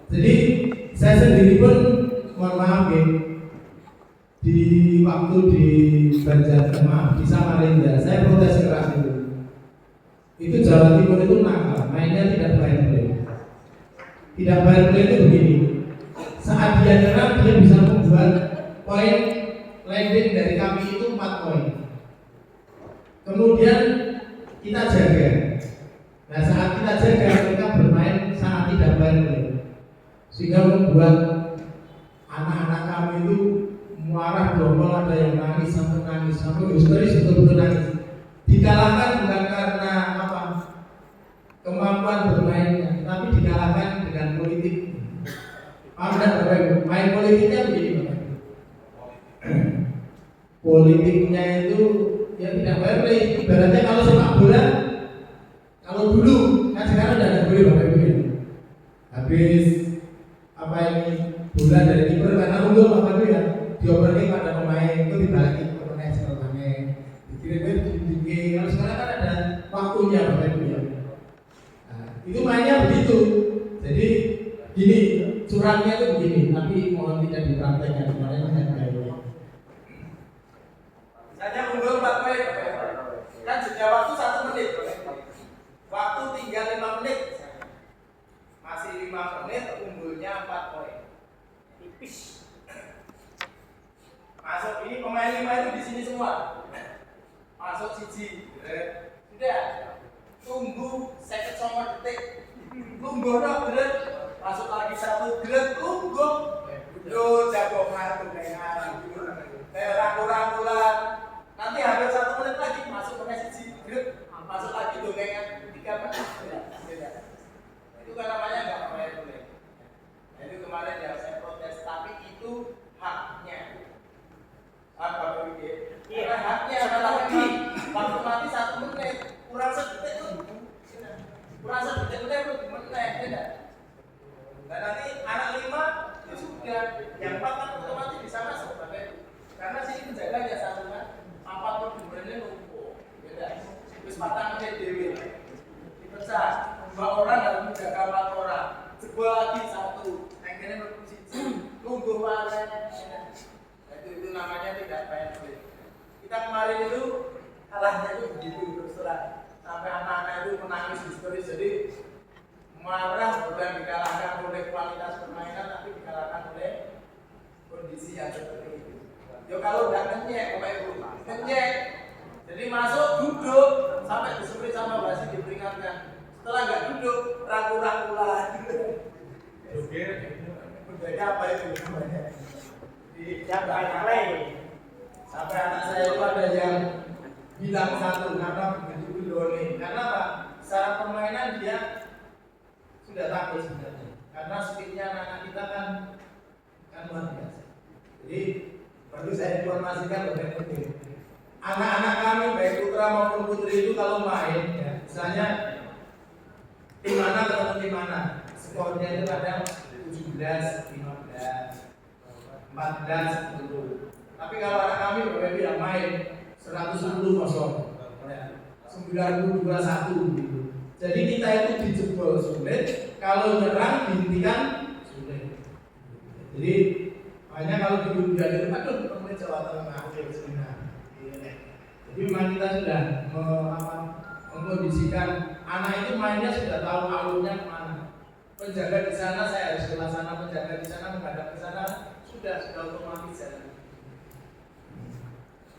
Jadi saya sendiri pun mohon maaf ya, di waktu di Banjarmasin di Samarinda saya protes keras itu Jawa Timur itu nakal, mainnya tidak fair play. Tidak fair play itu begini, saat dia nyerang dia bisa membuat poin landing dari kami itu 4 poin. Kemudian kita jaga. Nah saat kita jaga mereka bermain sangat tidak fair play, sehingga membuat anak-anak kami itu muarah dombol, ada yang nangis sampai histeris betul-betul nangis. Dikalahkan bukan karena apa kemampuan bermainnya, tapi dikalahkan dengan politik. Main politiknya begini Bapak. Politiknya itu ya tidak fair play. Ibaratnya kalau sepak bola, kalau dulu kan sekarang tidak ada boleh Bapak Ibu ya. Habis apa ini bola dari kiper karena unggul Bapak Ibu ya, dioperasi pada pemain itu dibalik pemain sebelumnya dikirim di kalau sekarang kan ada waktunya Bapak Ibu ya. Nah, itu mainnya begitu. Jadi gini, curangnya itu begini, tapi mohon tidak dipraktekkan kemarin saya baik. Saya unggul 4 poin, kan jeda waktu 1 menit, waktu tinggal 5 menit, masih 5 menit, unggulnya 4 poin, tipis. Masuk ini pemain 5 itu di sini semua, masuk siji, sudah, tunggu 1,9 detik, tunggu berat, masuk lagi 1 gelet, tunggu, yo jago matu dengan rangkul-rangkulan. Nanti hampir 1 menit lagi masuk ke siji gelet, masuk lagi dongengan 3 menit. Itu kan namanya nggak fair play. Nah, itu kemarin yang saya protes, tapi itu haknya. Apa begitu? Iya, haknya lagi. Waktu mati 1 menit, kurang sedetik tuh. Kurang sedetik udah menit, tidak. Dan nanti anak 5 jebol lagi satu, yang kene mlebu siji, lungguh maneh. Itu namanya tidak fair. Kita kemarin itu kalahnya itu begitu terus terang. Sampai anak-anak itu menangis histeris. Jadi marah bukan dikalahkan oleh kualitas permainan, tapi dikalahkan oleh kondisi yang seperti itu. Yo kalau udah kenyek, Bapak Ibu, kenyek. Jadi masuk duduk sampai disuruh sama wasit diperingatkan. Setelah nggak duduk, ragu-ragu lagi. Budaya apa itu namanya? Sampai anak saya itu ada yang bilang satu karena begitu Doni. Karena apa? Secara permainan dia sudah takut sebenarnya. Karena speednya anak-anak kita kan luar biasa. Jadi perlu saya informasikan kepada anak-anak kami baik putra maupun putri itu kalau main, ya, misalnya tim mana ketemu tim mana, skornya itu kadang 17, 15, 14, 10. Tapi kalau anak kami berbeda yang main 110 kosong, 90 21 gitu. Jadi kita itu dijebol sulit, kalau nyerang dihentikan sulit. Jadi makanya kalau di dunia itu aduh ketemu Jawa Tengah jadi memang kita sudah mengkondisikan anak itu mainnya sudah tahu alurnya kemana. Penjaga di sana saya harus ke sana, penjaga di sana menghadap ke sana sudah otomatis jalan.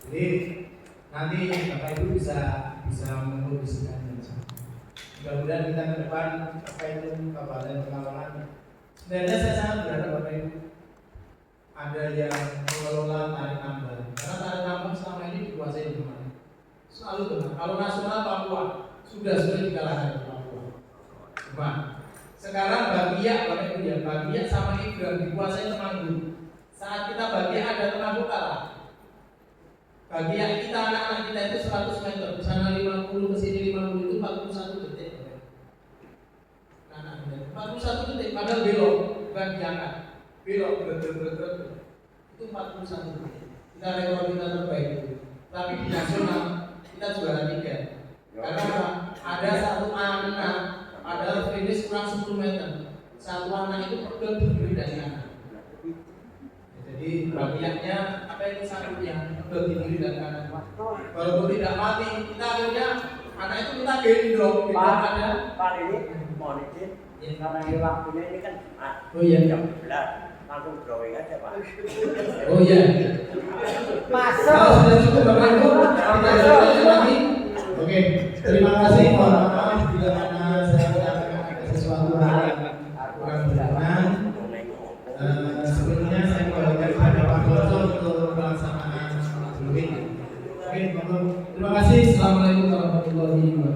Jadi nanti Bapak Ibu bisa mengkondisikannya. Mudah-mudahan kita ke depan apa itu Kabupaten Pekalongan. Sebenarnya saya sangat berharap Bapak Ibu ada yang mengelola tarik tambang. Karena tarik tambang selama ini dikuasai di mana? Selalu benar. Kalau nasional Papua sudah dikalahkan Papua. Cuma sekarang Bagiak, Bapak Ibu ya, Bagiak sama Ibrahim dikuasai Temanggung. Saat kita Bagiak ada Temanggung kalah. Bagiak kita anak-anak kita itu 100 meter, di sana 50 ke sini 50 itu 41 detik. Nah, 41 detik padahal belok, bukan diangkat. Belok berat itu 41 detik. Kita rekor kita terbaik itu. Tapi di nasional kita juara 3. Karena ada satu anak padahal finish kurang 10 meter. Satu anak itu berdiri dari anak. Jadi bagiannya apa itu satunya berdiri dari anak. Walaupun tidak mati, kita akhirnya anak itu kita gendong. Pak ini mohon izin, karena ini waktunya ini kan Jumat. Oh iya. Jam 11, langsung drawing aja Pak. Oh iya. Masuk. Sudah cukup Bapak Ibu. Oke, terima kasih. Mohon maaf.